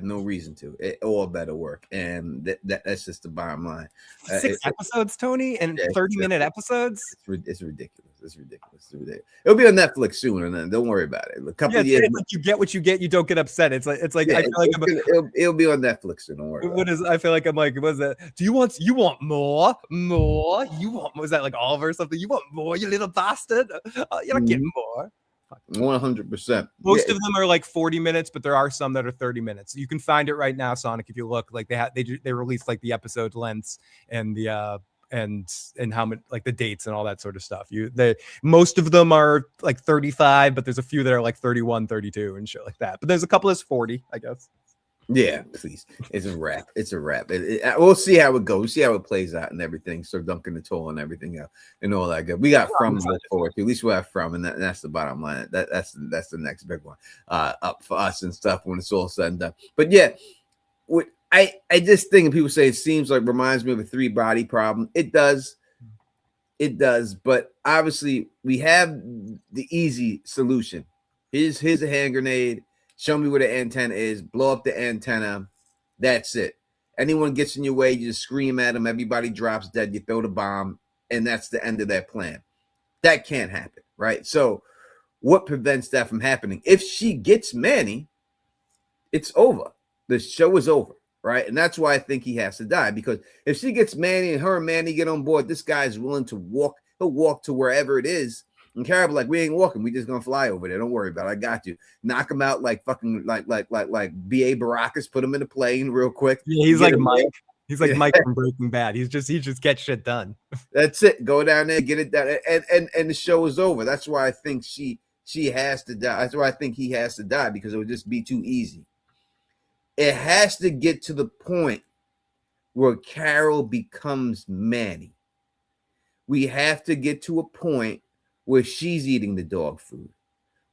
no reason to. It all better work, and that's just the bottom line. 6 episodes, Tony, and 30-minute episodes. It's ridiculous. It's ridiculous. It'll be on Netflix soon, and then don't worry about it. A couple of years, like you get what you get. You don't get upset. It's like I feel like it'll be on Netflix soon. Don't worry. I feel like I'm like, what is that? Do you want more? You want? Was that like Oliver or something? You want more, you little bastard? You're not getting more. 100%. Most of them are like 40 minutes, but there are some that are 30 minutes. You can find it right now, Sonic, if you look. Like they released like the episode lengths and the and how many, like the dates and all that sort of stuff. Most of them are like 35, but there's a few that are like 31, 32 and shit like that. But there's a couple that's 40, I guess. Yeah, please. It's a wrap. We'll see how it goes. We'll see how it plays out and everything. So Duncan the Toll and everything else and all that good. We got From to look forward to. At least we'll have From, and that's the bottom line. That's the next big one up for us and stuff when it's all said and done. But yeah, I just think people say it seems like reminds me of a 3-body problem. It does. But obviously we have the easy solution. Here's a hand grenade. Show me where the antenna is. Blow up the antenna. That's it. Anyone gets in your way, you just scream at them. Everybody drops dead. You throw the bomb, and that's the end of that plan. That can't happen, right? So what prevents that from happening? If she gets Manny, it's over. The show is over, right? And that's why I think he has to die, because if she gets Manny and her and Manny get on board, this guy is willing to walk. He'll walk to wherever it is. And Kara be like, we ain't walking. We just gonna fly over there. Don't worry about it. I got you. Knock him out like fucking like B.A. Baracus. Put him in a plane real quick. Yeah, he's like Mike. He's like Mike from Breaking Bad. He just gets shit done. That's it. Go down there, get it done, and the show is over. That's why I think she has to die. That's why I think he has to die, because it would just be too easy. It has to get to the point where Carol becomes Manny. We have to get to a point where she's eating the dog food,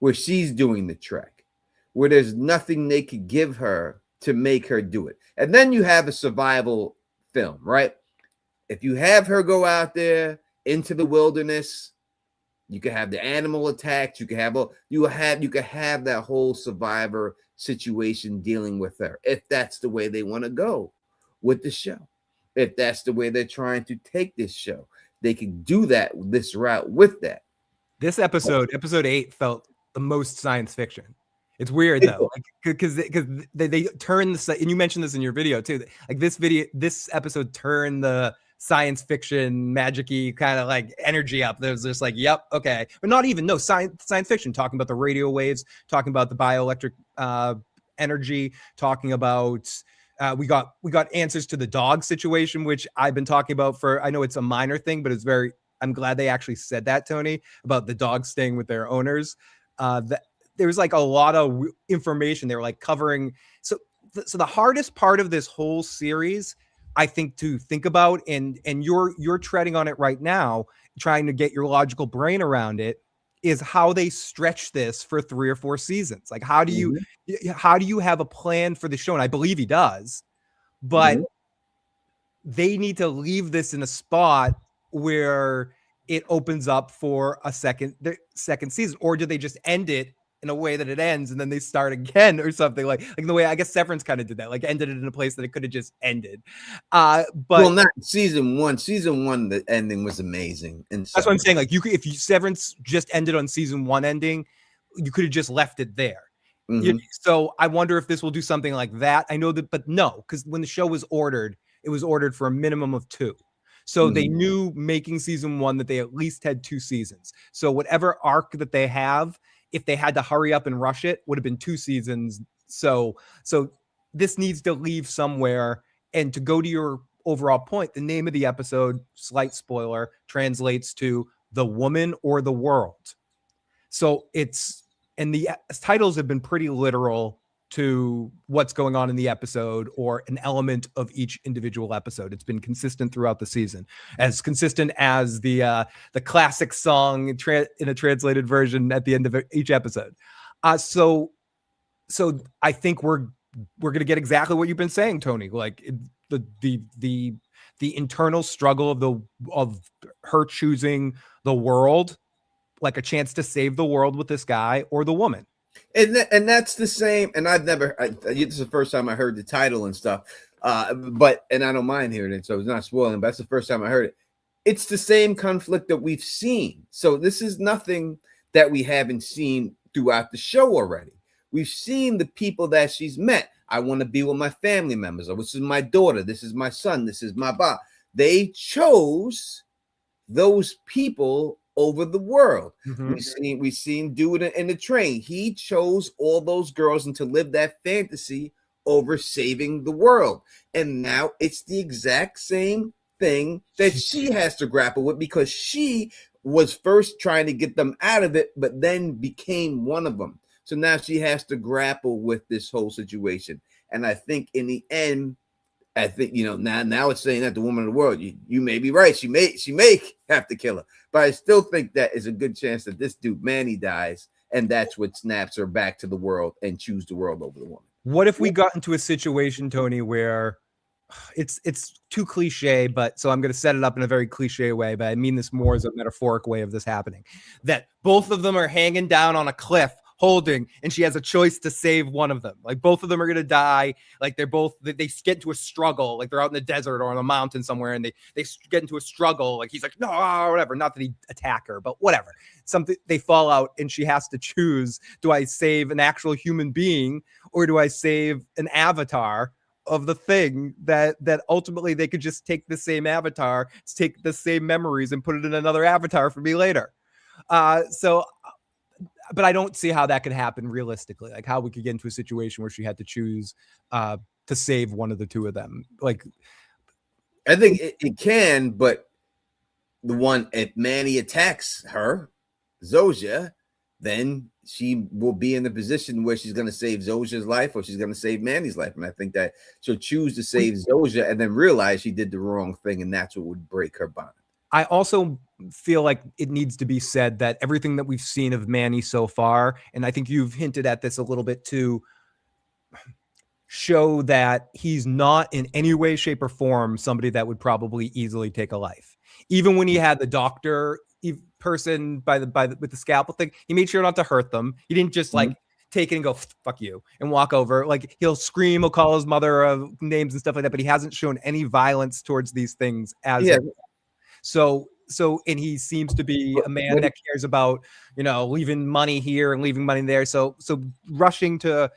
where she's doing the trek, where there's nothing they could give her to make her do it. And then you have a survival film, right? If you have her go out there into the wilderness, you can have the animal attacks, you can have that whole survivor situation dealing with her, if that's the way they want to go with the show. If that's the way they're trying to take this show, they can do this route with that. This episode 8, felt the most science fiction. It's weird though, because they turn the, and you mentioned this in your video too. Like this episode turned the science fiction magic-y kind of like energy up. There's just like, yep, okay, but not even science fiction, talking about the radio waves, talking about the bioelectric energy, talking about we got answers to the dog situation, which I've been talking about for, I know it's a minor thing, but it's very, I'm glad they actually said that, Tony, about the dogs staying with their owners. There was like a lot of information they were like covering. So the hardest part of this whole series, I think, to think about, and you're treading on it right now, trying to get your logical brain around it, is how they stretch this for 3 or 4 seasons. Like, how do you have a plan for the show? And I believe he does, but they need to leave this in a spot where it opens up for a second season, or do they just end it in a way that it ends and then they start again or something, like the way I guess Severance kind of did that, like ended it in a place that it could have just ended. But well, not season one. Season one, the ending was amazing, and that's what I'm saying. Like if you Severance just ended on season 1 ending, you could have just left it there. So I wonder if this will do something like that. I know that, but no, because when the show was ordered, it was ordered for a minimum of 2. So they knew making season 1 that they at least had 2 seasons. So whatever arc that they have, if they had to hurry up and rush it, would have been 2 seasons. So this needs to leave somewhere. And to go to your overall point, the name of the episode, slight spoiler, translates to The Woman or the World. So and the titles have been pretty literal to what's going on in the episode or an element of each individual episode. It's been consistent throughout the season, as consistent as the classic song in a translated version at the end of each episode. So I think we're going to get exactly what you've been saying, Tony. Like the internal struggle of her choosing the world, like a chance to save the world with this guy, or the woman. And that's the same. And this is the first time I heard the title and stuff. But I don't mind hearing it, so it's not spoiling. But that's the first time I heard it. It's the same conflict that we've seen. So this is nothing that we haven't seen throughout the show already. We've seen the people that she's met. I want to be with my family members. Or this is my daughter. This is my son. This is my Bob. They chose those people over the world. We've seen do it in the train. He chose all those girls and to live that fantasy over saving the world. And now it's the exact same thing that she has to grapple with, because she was first trying to get them out of it, but then became one of them. So now she has to grapple with this whole situation. And I think in the end, now it's saying that the woman of the world, you may be right. She may have to kill her, but I still think that is a good chance that this dude Manny dies, and that's what snaps her back to the world and choose the world over the woman. What if we got into a situation, Tony, where it's too cliche, but so I'm going to set it up in a very cliche way, but I mean this more as a metaphoric way of this happening, that both of them are hanging down on a cliff holding, and she has a choice to save one of them. Like both of them are going to die. Like they get into a struggle. Like they're out in the desert or on a mountain somewhere, and they get into a struggle. Like he's like, no, whatever. Not that he attack her, but whatever. Something, they fall out, and she has to choose: do I save an actual human being, or do I save an avatar of the thing that ultimately they could just take the same avatar, take the same memories, and put it in another avatar for me later. But I don't see how that could happen realistically. Like how we could get into a situation where she had to choose to save one of the two of them. Like, I think it can, but if Manny attacks her, Zosia, then she will be in the position where she's going to save Zosia's life, or she's going to save Manny's life. And I think that she'll choose to save Zosia and then realize she did the wrong thing, and that's what would break her bond. I also feel like it needs to be said that everything that we've seen of Manny so far, and I think you've hinted at this a little bit too, show that he's not in any way, shape, or form somebody that would probably easily take a life. Even when he had the doctor person with the scalpel thing, he made sure not to hurt them. He didn't just like take it and go, fuck you, and walk over. Like he'll scream, he'll call his mother names and stuff like that, but he hasn't shown any violence towards these things as So and he seems to be a man that cares about, leaving money here and leaving money there. So rushing to,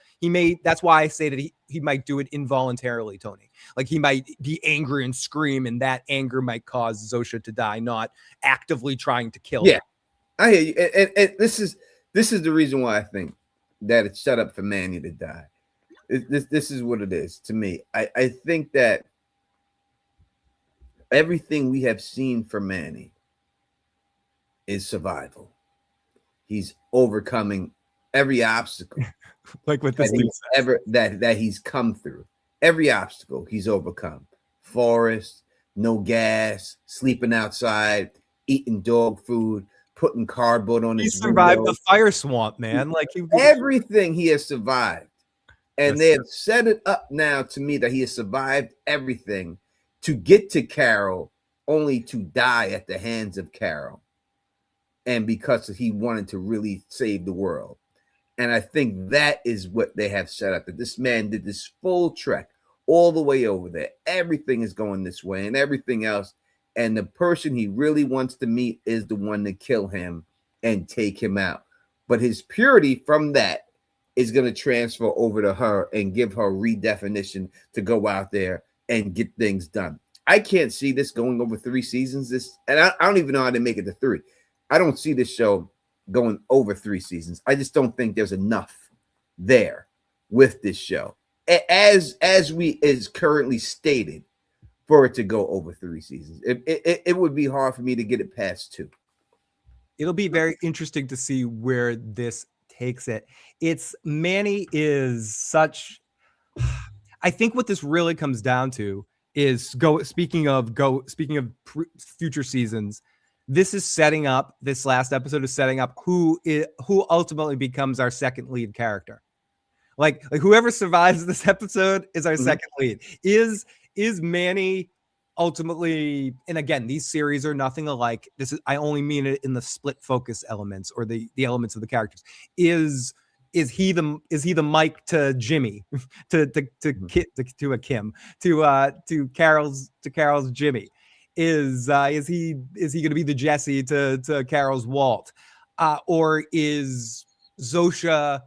that's why I say that he might do it involuntarily, Tony. Like he might be angry and scream, and that anger might cause Zosha to die, not actively trying to kill him. I hear you. And this is the reason why I think that it's set up for Manny to die. This is what it is to me. I think that everything we have seen from Manny is survival. He's overcoming every obstacle, like with this that he's come through. Every obstacle he's overcome. Forest, no gas, sleeping outside, eating dog food, putting cardboard on his survived window. the fire swamp, man. Like everything he has survived. And Yes, they have set it up now to me that he has survived everything to get to Carol, only to die at the hands of Carol. And because he wanted to really save the world. And I think that is what they have set up, that this man did this full trek all the way over there. Everything is going this way and everything else. And the person he really wants to meet is the one to kill him and take him out. But his purity from that is going to transfer over to her and give her redefinition to go out there and get things done. I can't see this going over 3 seasons. And I don't even know how to make it to 3. I don't see this show going over 3 seasons. I just don't think there's enough there with this show, as is currently stated, for it to go over 3 seasons. It would be hard for me to get it past 2. It'll be very interesting to see where this takes it. Manny is such. I think what this really comes down to is speaking of future seasons. This last episode is setting up who ultimately becomes our second lead character. Like whoever survives this episode is our second lead. Is Manny ultimately, and again, these series are nothing alike. I only mean it in the split focus elements or the elements of the characters. Is he the Mike to Jimmy, to Kim, to Carol's Jimmy? Is he going to be the Jesse to Carol's Walt, or is Zosha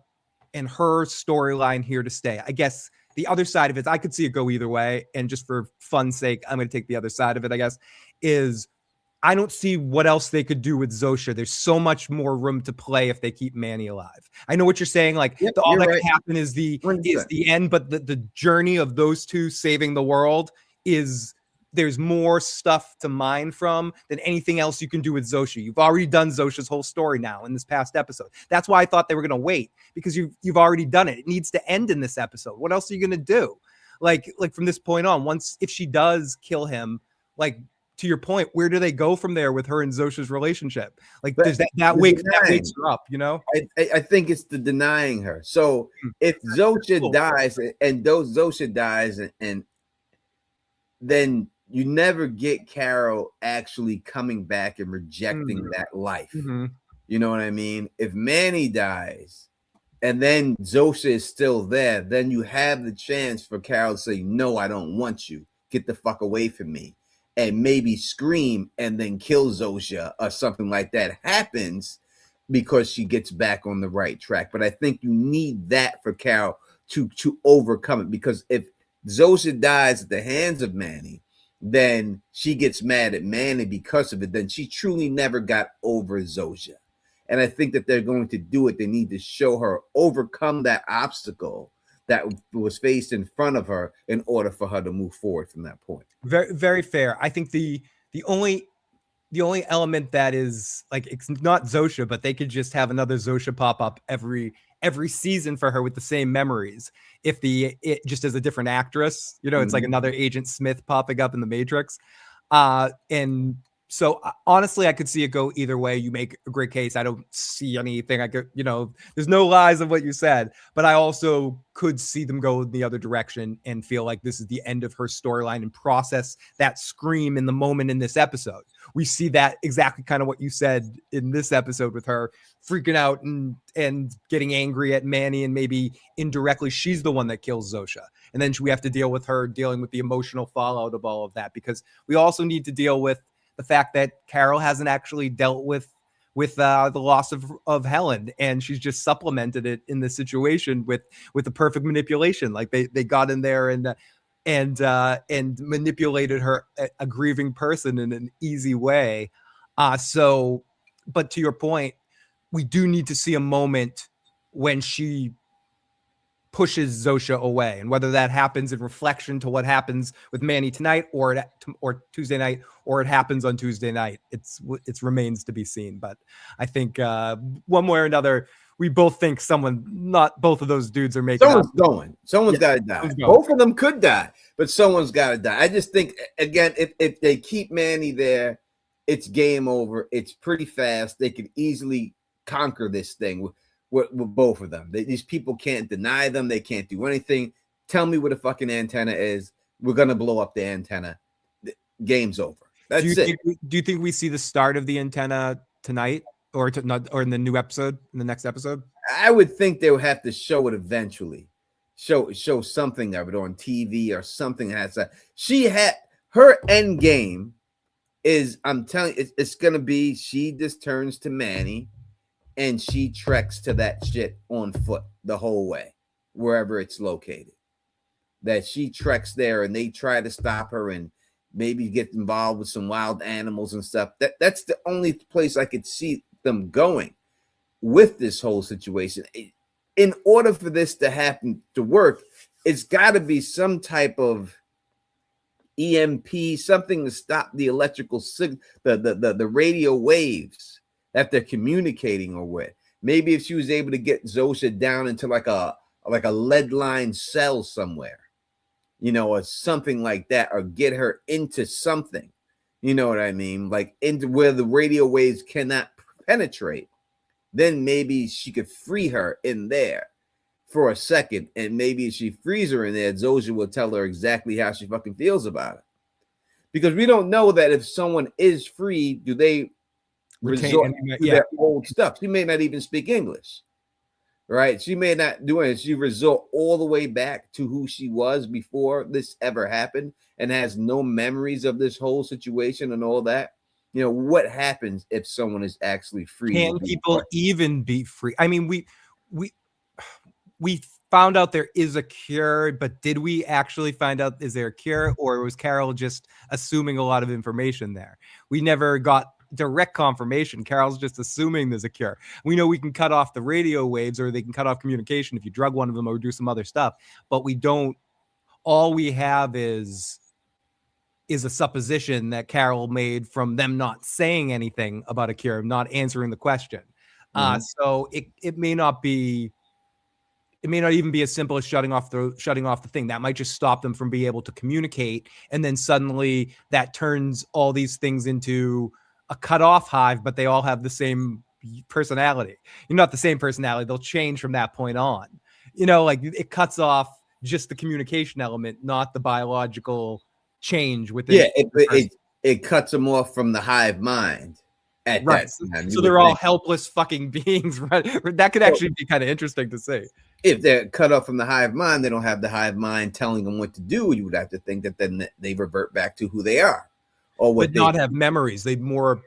and her storyline here to stay? I guess the other side of it, I could see it go either way, and just for fun's sake, I'm going to take the other side of it. I guess is I don't see what else they could do with Zosha. There's so much more room to play if they keep Manny alive. I know what you're saying. Like all that can happen is the end, but the journey of those two saving the world there's more stuff to mine from than anything else you can do with Zosha. You've already done Zosha's whole story now in this past episode. That's why I thought they were going to wait, because you've already done it. It needs to end in this episode. What else are you going to do? Like from this point on, if she does kill him, like to your point, where do they go from there with her and Zosha's relationship? Like does that wakes her up, I think it's the denying her. So if Zosha dies and Zosha dies and then you never get Carol actually coming back and rejecting that life. Mm-hmm. You know what I mean? If Manny dies and then Zosha is still there, then you have the chance for Carol to say, no, I don't want you. Get the fuck away from me. And maybe scream and then kill Zosha or something like that happens because she gets back on the right track. But I think you need that for Carol to overcome it, because if Zosha dies at the hands of Manny, then she gets mad at Manny because of it. Then she truly never got over Zosha. And I think that they're going to do it. They need to show her overcome that obstacle that was faced in front of her in order for her to move forward from that point. Very, very fair. I think the only element that is like, it's not Zosha, but they could just have another Zosha pop up every season for her with the same memories. If it just as a different actress, it's like another Agent Smith popping up in the Matrix. And so honestly, I could see it go either way. You make a great case. I don't see anything I could, there's no lies of what you said, but I also could see them go in the other direction and feel like this is the end of her storyline and process that scream in the moment in this episode. We see that exactly kind of what you said in this episode with her freaking out and getting angry at Manny, and maybe indirectly she's the one that kills Zosha. And then we have to deal with her dealing with the emotional fallout of all of that, because we also need to deal with the fact that Carol hasn't actually dealt with the loss of Helen, and she's just supplemented it in this situation with the perfect manipulation. Like they got in there and manipulated her, a grieving person, in an easy way. So, but to your point, we do need to see a moment when she pushes Zosha away, and whether that happens in reflection to what happens with Manny tonight or Tuesday night, or it happens on Tuesday night, it's remains to be seen. But I think one way or another, we both think not both of those dudes are making. Someone's got to die. Both of them could die, but someone's got to die. I just think, again, if they keep Manny there, it's game over. It's pretty fast. They could easily conquer this thing with both of them. These people can't deny them. They can't do anything. Tell me where the fucking antenna is. We're going to blow up the antenna. Game's over. That's it. Do you think we see the start of the antenna tonight, or in the new episode, in the next episode? I would think they would have to show it eventually. Show something of it on TV or something. Her end game is, I'm telling you, it's going to be, she just turns to Manny and she treks to that shit on foot the whole way, wherever it's located. That she treks there and they try to stop her and maybe get involved with some wild animals and stuff. That's the only place I could see them going with this whole situation. In order for this to happen, to work, it's got to be some type of EMP, something to stop the electrical signal, the radio waves that they're communicating or with. Maybe if she was able to get Zosha down into like a lead line cell somewhere, or something like that, or get her into something, you know what I mean? Like into where the radio waves cannot penetrate, then maybe she could free her in there for a second. And maybe if she frees her in there, Zosha will tell her exactly how she fucking feels about it. Because we don't know that if someone is free, do they resort to their old stuff? She may not even speak English, right? She may not do it. She resort all the way back to who she was before this ever happened and has no memories of this whole situation and all that. What happens if someone is actually free? Can people even be free? I mean, we found out there is a cure, but did we actually find out, is there a cure, or was Carol just assuming a lot of information there? We never got direct confirmation. Carol's just assuming there's a cure. We know we can cut off the radio waves, or they can cut off communication if you drug one of them or do some other stuff, but we don't. All we have is a supposition that Carol made from them not saying anything about a cure, not answering the question. So it may not be. It may not even be as simple as shutting off the thing. That might just stop them from being able to communicate, and then suddenly that turns all these things into a cut-off hive, but they all have the same personality. Not the same personality. They'll change from that point on. Like it cuts off just the communication element, not the biological change within. Yeah, it cuts them off from the hive mind. Right. So they're all helpless fucking beings. Right? That could actually be kind of interesting to see. If they're cut off from the hive mind, they don't have the hive mind telling them what to do. You would have to think that then they revert back to who they are, or what. But not have memories. They'd more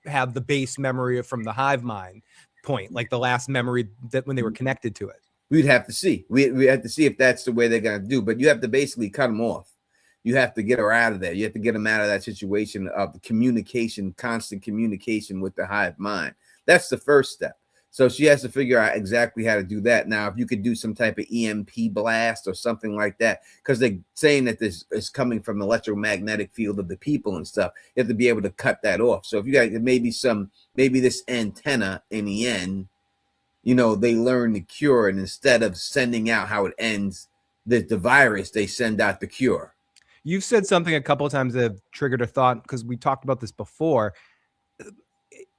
have the base memory from the hive mind point, like the last memory that when they were connected to it. We'd have to see. We have to see if that's the way they're gonna do. But you have to basically cut them off. You have to get her out of there. You have to get them out of that situation of communication, constant communication with the hive mind. That's the first step. So she has to figure out exactly how to do that. Now, if you could do some type of EMP blast or something like that, because they're saying that this is coming from the electromagnetic field of the people and stuff, you have to be able to cut that off. So if you got maybe this antenna in the end, they learn the cure, and instead of sending out how it ends, the virus, they send out the cure. You've said something a couple of times that have triggered a thought, because we talked about this before.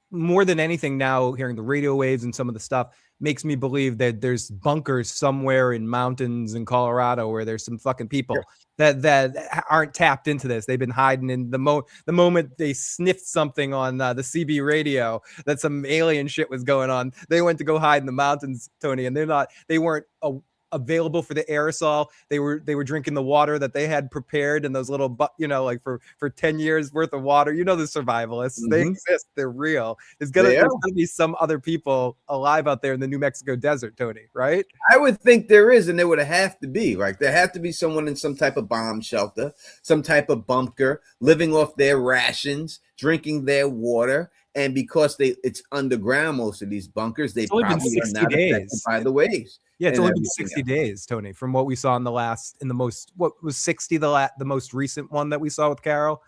More than anything now, hearing the radio waves and some of the stuff makes me believe that there's bunkers somewhere in mountains in Colorado where there's some fucking people that aren't tapped into this. They've been hiding in the moment they sniffed something on the CB radio that some alien shit was going on. They went to go hide in the mountains, Tony, and they weren't available for the aerosol. They were drinking the water that they had prepared in those little, like for 10 years worth of water. The survivalists, they exist. They're real. There's gonna be some other people alive out there in the New Mexico desert, Tony, right? I would think there is, and there would have to be. Like there have to be someone in some type of bomb shelter, some type of bunker, living off their rations, drinking their water. And because it's underground, most of these bunkers, they probably are not affected by the waves. Yeah, it's only been 60 days, Tony, from what we saw in what was 60, the most recent one that we saw with Carol.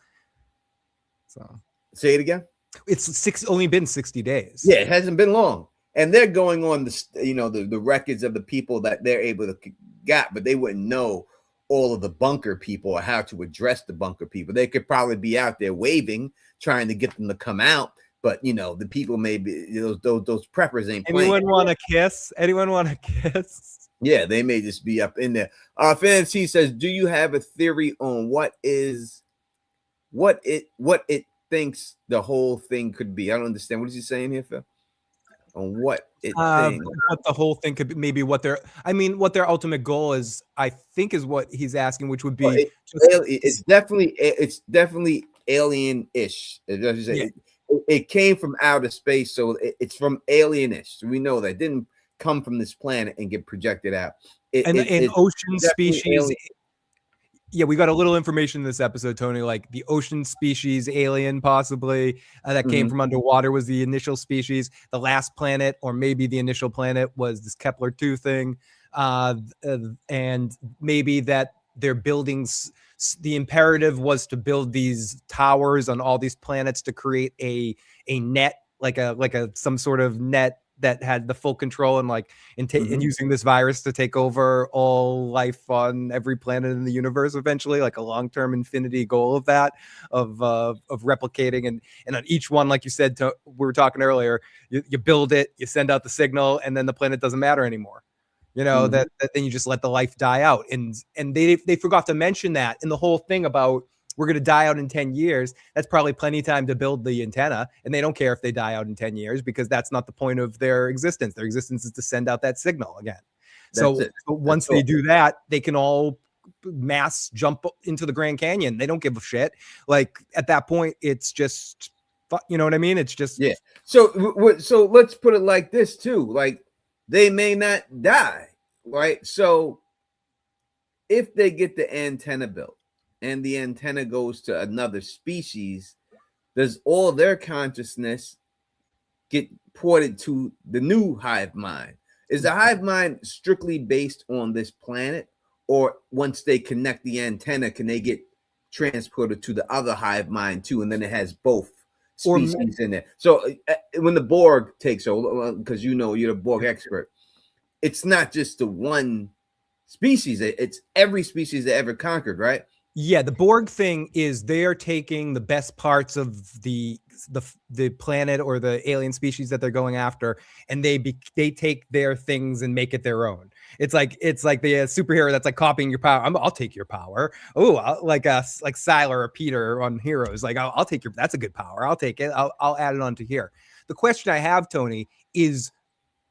So say it again. It's only been 60 days. Yeah, it hasn't been long. And they're going on the records of the people that they're able to get, but they wouldn't know all of the bunker people or how to address the bunker people. They could probably be out there waving, trying to get them to come out. But the people may be those preppers ain't playing. Anyone want to kiss? Anyone want to kiss? Yeah, they may just be up in there. Fancy says, "Do you have a theory on what it thinks the whole thing could be?" I don't understand. What is he saying here, Phil? On what it thinks? What the whole thing could be? Maybe what their ultimate goal is. I think is what he's asking, which would be it's definitely alien-ish. It came from outer space, so it's from alien-ish. So we know that it didn't come from this planet and get projected out. An ocean species. Yeah, we got a little information in this episode, Tony. Like the ocean species alien, possibly that came from underwater, was the initial species. The last planet, or maybe the initial planet, was this Kepler-2 thing, and maybe that their buildings. The imperative was to build these towers on all these planets to create a net, like some sort of net that had the full control and and using this virus to take over all life on every planet in the universe eventually, like a long-term infinity goal of that, of replicating and on each one, like you said, we were talking earlier, you build it, you send out the signal, and then the planet doesn't matter anymore. That then you just let the life die out. And they forgot to mention that in the whole thing about we're going to die out in 10 years. That's probably plenty of time to build the antenna. And they don't care if they die out in 10 years because that's not the point of their existence. Their existence is to send out that signal again. So once they do that, they can all mass jump into the Grand Canyon. They don't give a shit. Like at that point, it's just, you know what I mean? It's just. Yeah. So let's put it like this too. Like they may not die. Right. So if they get the antenna built and the antenna goes to another species, does all their consciousness get ported to the new hive mind? Is the hive mind strictly based on this planet, or once they connect the antenna, can they get transported to the other hive mind too? And then it has both species in there. So when the Borg takes over, because you're the Borg expert, it's not just the one species, it's every species they ever conquered, right? Yeah, the Borg thing is they're taking the best parts of the planet or the alien species that they're going after, and they take their things and make it their own. It's like the superhero that's like copying your power. I'll take your power. Oh, like Siler or Peter on Heroes. Like I'll take your. That's a good power. I'll take it. I'll add it onto here. The question I have, Tony, is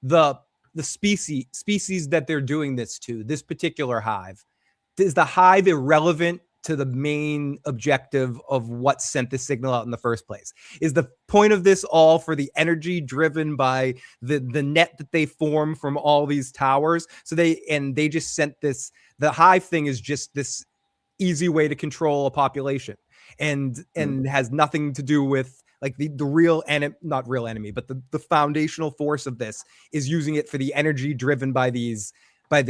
the species that they're doing this to, this particular hive. Is the hive irrelevant to the main objective of what sent the signal out in the first place? Is the point of this all for the energy driven by the net that they form from all these towers? So they just sent this, the hive thing is just this easy way to control a population and has nothing to do with like the real enemy, not real enemy, but the foundational force of this is using it for the energy driven by the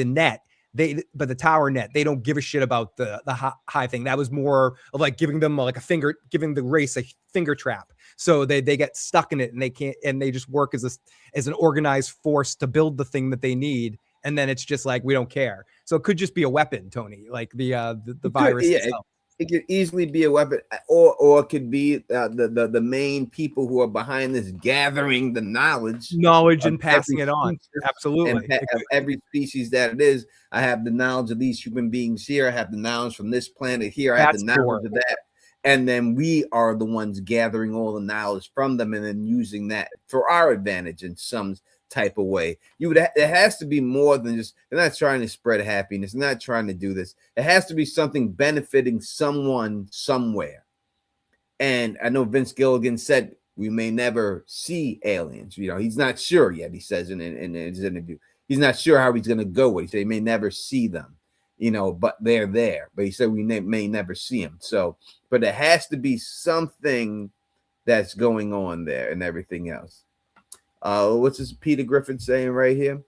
net. But the tower net, they don't give a shit about the high thing. That was more of like giving them like giving the race a finger trap. So they get stuck in it and they can't, and they just work as an organized force to build the thing that they need. And then it's just like, we don't care. So it could just be a weapon, Tony, like the virus itself. It could easily be a weapon, or it could be the main people who are behind this, gathering the knowledge and passing it on. Absolutely, and every species that it is. I have the knowledge of these human beings here. I have the knowledge from this planet here. I have the knowledge of that, and then we are the ones gathering all the knowledge from them, and then using that for our advantage in some type of way. It has to be more than just, they're not trying to spread happiness, they're not trying to do this. It has to be something benefiting someone somewhere. And I know Vince Gilligan said we may never see aliens. You know, he's not sure yet. He says in his interview, he's not sure how he's going to go with it. He said he may never see them, you know, but they're there. But he said we may never see them. So, but it has to be something that's going on there and everything else. What's this Peter Griffin saying right here?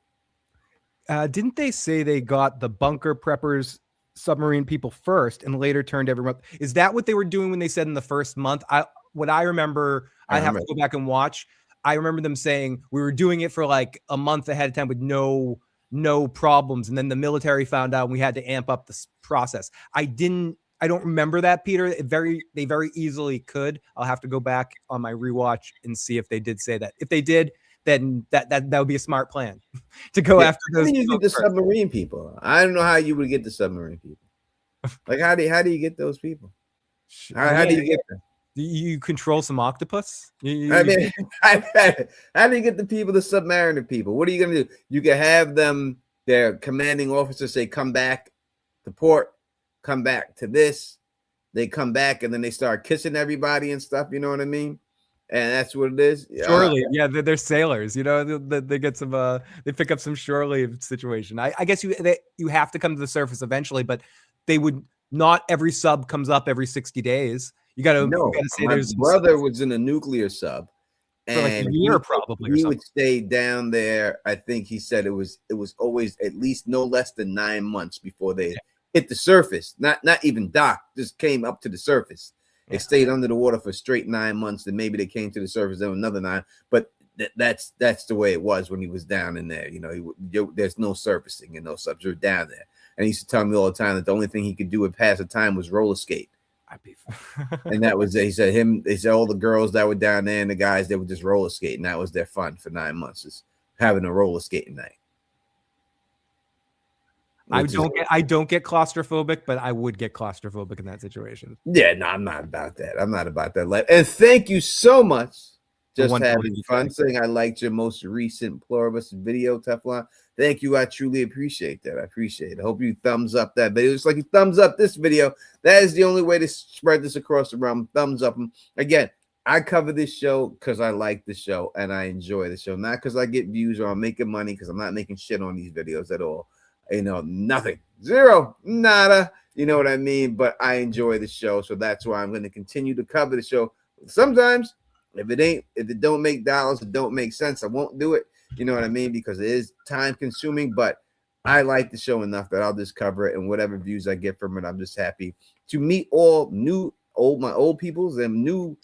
Didn't they say they got the bunker preppers submarine people first and later turned everyone? Is that what they were doing when they said in the first month? I remember, I have to go back and watch. I remember them saying we were doing it for like a month ahead of time with no problems, and then the military found out and we had to amp up the process. I don't remember that, Peter. They very easily could. I'll have to go back on my rewatch and see if they did say that. If they did, then that would be a smart plan to go after those. How do you get the submarine people? I don't know how you would get the submarine people. Like how do you get those people? How do you get them? You control some octopus? How do you get the people, the submariner people? What are you going to do? You can have them, their commanding officer say, come back to port, come back to this. They come back and then they start kissing everybody and stuff. You know what I mean? And that's what it is. Surely, yeah, they're sailors. You know, they get some. They pick up some shore leave situation. I guess you have to come to the surface eventually, but they would not. Every sub comes up every 60 days. You got to say my there's brother was in a nuclear sub, and for like a year probably. He would stay down there. I think he said it was always at least no less than 9 months before they hit the surface. Not even docked, just came up to the surface. They stayed under the water for straight 9 months, then maybe they came to the surface, then another 9. But that's the way it was when he was down in there. You know, there's no surfacing in those subs. You're down there. And he used to tell me all the time that the only thing he could do to pass the time was roller skate. And that was, he said all the girls that were down there and the guys, they would just roller skate. And that was their fun for 9 months, is having a roller skating night. I don't get claustrophobic, but I would get claustrophobic in that situation. Yeah, no, I'm not about that. I'm not about that. And thank you so much. Just having fun. Saying I liked your most recent Pluribus video, Teflon. Thank you. I truly appreciate that. I appreciate it. I hope you thumbs up that video. Just like you thumbs up this video. That is the only way to spread this across the realm. Thumbs up. Again, I cover this show because I like the show and I enjoy the show. Not because I get views or I'm making money, because I'm not making shit on these videos at all. You know, nothing, zero, nada, you know what I mean? But I enjoy the show, so that's why I'm going to continue to cover the show. Sometimes, if it don't make dollars, it don't make sense, I won't do it, you know what I mean? Because it is time consuming, but I like the show enough that I'll just cover it, and whatever views I get from it, I'm just happy to meet my old peoples and new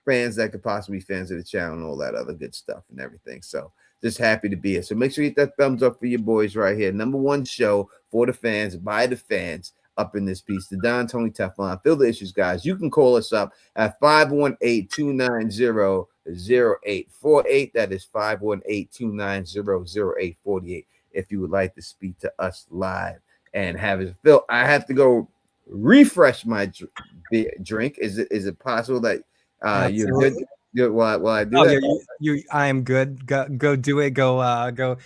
fans that could possibly be fans of the channel and all that other good stuff and everything. So just happy to be here. So make sure you hit that thumbs up for your boys right here. #1 show for the fans, by the fans, up in this piece. The Don Tony Teflon. Feel the issues, guys. You can call us up at 518-290-0848. That is 518-290-0848 if you would like to speak to us live and have it. Phil, I have to go refresh my drink. Is it possible that you're good? Well, I do that. I am good. Go do it. Go.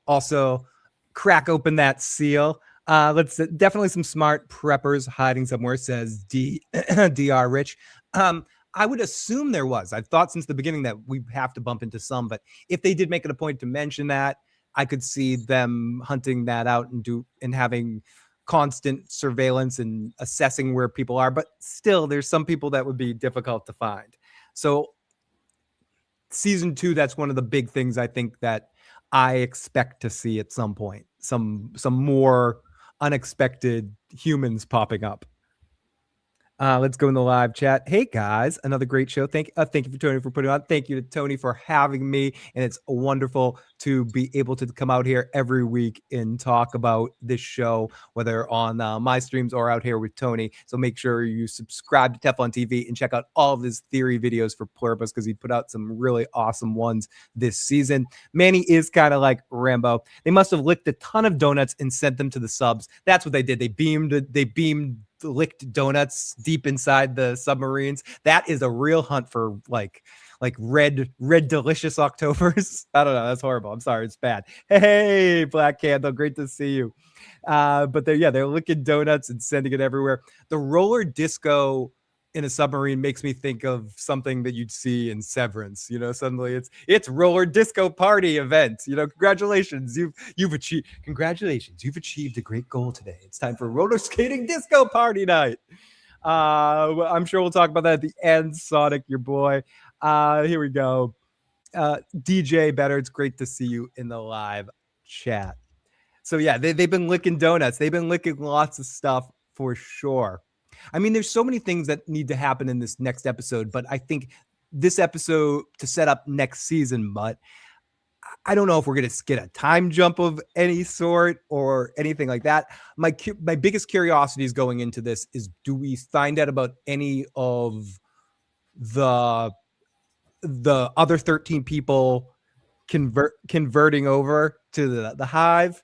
Also, crack open that seal. Let's definitely some smart preppers hiding somewhere. Says Dr. Rich. I would assume there was. I've thought since the beginning that we have to bump into some, but if they did make it a point to mention that, I could see them hunting that out and having constant surveillance and assessing where people are. But still, there's some people that would be difficult to find. So season 2, that's one of the big things I think that I expect to see at some point. Some more unexpected humans popping up. Let's go in the live chat. Hey guys, another great show. Thank you for Tony for putting on. Thank you to Tony for having me. And it's wonderful to be able to come out here every week and talk about this show, whether on my streams or out here with Tony. So make sure you subscribe to Teflon TV and check out all of his theory videos for Pluribus, because he put out some really awesome ones this season. Manny is kind of like Rambo. They must have licked a ton of donuts and sent them to the subs. That's what they did. They beamed licked donuts deep inside the submarines. That is a real hunt for like like red delicious Octobers. I don't know. That's horrible. I'm sorry. It's bad. Hey, Black Candle. Great to see you. But they're licking donuts and sending it everywhere. The roller disco in a submarine makes me think of something that you'd see in Severance. You know, suddenly it's roller disco party event. You know, congratulations, you've achieved a great goal today. It's time for roller skating disco party night. I'm sure we'll talk about that at the end. Sonic, your boy. Here we go. DJ Better, it's great to see you in the live chat. So yeah, they've been licking donuts. They've been licking lots of stuff for sure. I mean, there's so many things that need to happen in this next episode, but I think this episode to set up next season, but I don't know if we're going to get a time jump of any sort or anything like that. My biggest curiosity is going into this is, do we find out about any of the other 13 people converting over to the hive?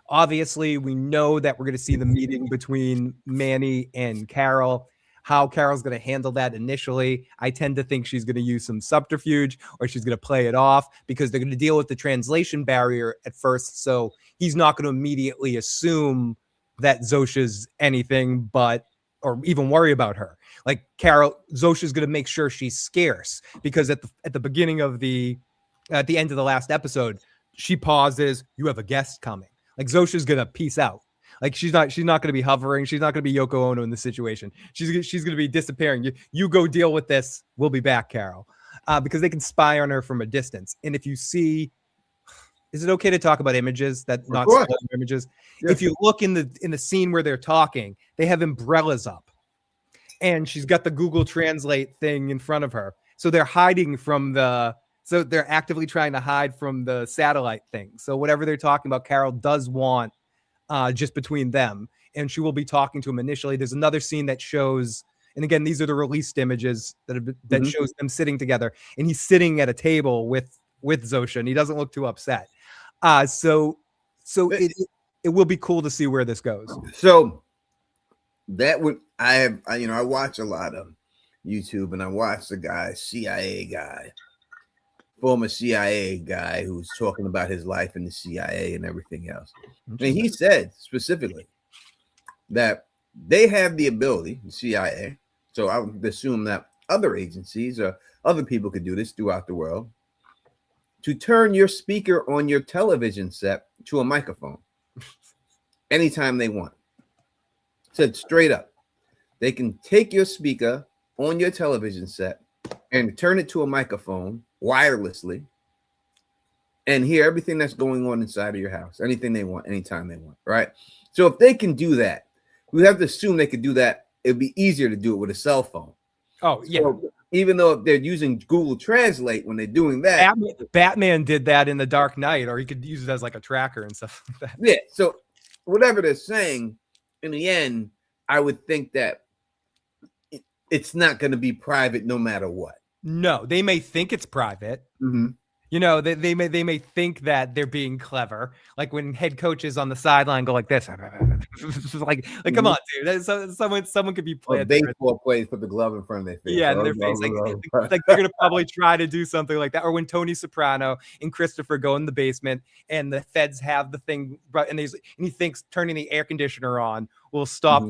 Obviously, we know that we're going to see the meeting between Manny and Carol. How Carol's going to handle that initially, I tend to think she's going to use some subterfuge, or she's going to play it off, because they're going to deal with the translation barrier at first. So he's not going to immediately assume that Zosha's anything but, or even worry about her. Like Zosha's going to make sure she's scarce, because at the beginning of at the end of the last episode, she pauses. You have a guest coming. Like Zosha's gonna peace out. Like she's not gonna be hovering. She's not gonna be Yoko Ono in this situation. She's gonna be disappearing. You go deal with this. We'll be back, Carol, because they can spy on her from a distance. And if you see, is it okay to talk about images that not spoiler images? Yeah. If you look in the scene where they're talking, they have umbrellas up, and she's got the Google Translate thing in front of her. So they're hiding from So they're actively trying to hide from the satellite thing. So whatever they're talking about, Carol does want just between them, and she will be talking to him initially. There's another scene that shows, and again, these are the released images that shows them sitting together, and he's sitting at a table with Zosha, and he doesn't look too upset. So it will be cool to see where this goes. So that would I watch a lot of YouTube, and I watch the guy, CIA guy, former CIA guy, who's talking about his life in the CIA and everything else. And he said specifically that they have the ability, the CIA, so I would assume that other agencies or other people could do this throughout the world, to turn your speaker on your television set to a microphone anytime they want. Said straight up, they can take your speaker on your television set and turn it to a microphone wirelessly and hear everything that's going on inside of your house, anything they want, anytime they want, right? So if they can do that, we have to assume they could do that. It'd be easier to do it with a cell phone. Oh, yeah. So even though they're using Google Translate when they're doing that. Batman did that in The Dark Knight, or he could use it as like a tracker and stuff like that. Yeah, so whatever they're saying, in the end, I would think that it's not going to be private no matter what. No, they may think it's private. Mm-hmm. You know, they may think that they're being clever. Like when head coaches on the sideline go like this, like come on, dude. Someone could be playing. Baseball players put the glove in front of their face. Yeah, in their face. Like they're gonna probably try to do something like that. Or when Tony Soprano and Christopher go in the basement and the feds have the thing, and he thinks turning the air conditioner on will stop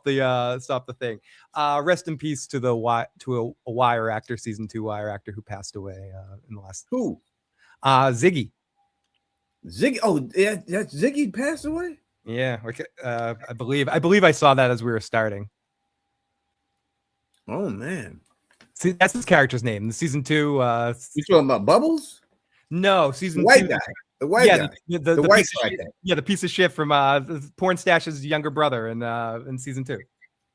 the thing. Rest in peace to a Wire actor, season 2 Wire actor who passed away in the last. Who? Ziggy. Oh, yeah, Ziggy passed away. Yeah, I believe I saw that as we were starting. Oh man, see, that's his character's name. The season 2. You talking about Bubbles? No, season white 2. Guy. The white guy. The white guy. Yeah, the piece of shit from Porn Stash's younger brother in season 2.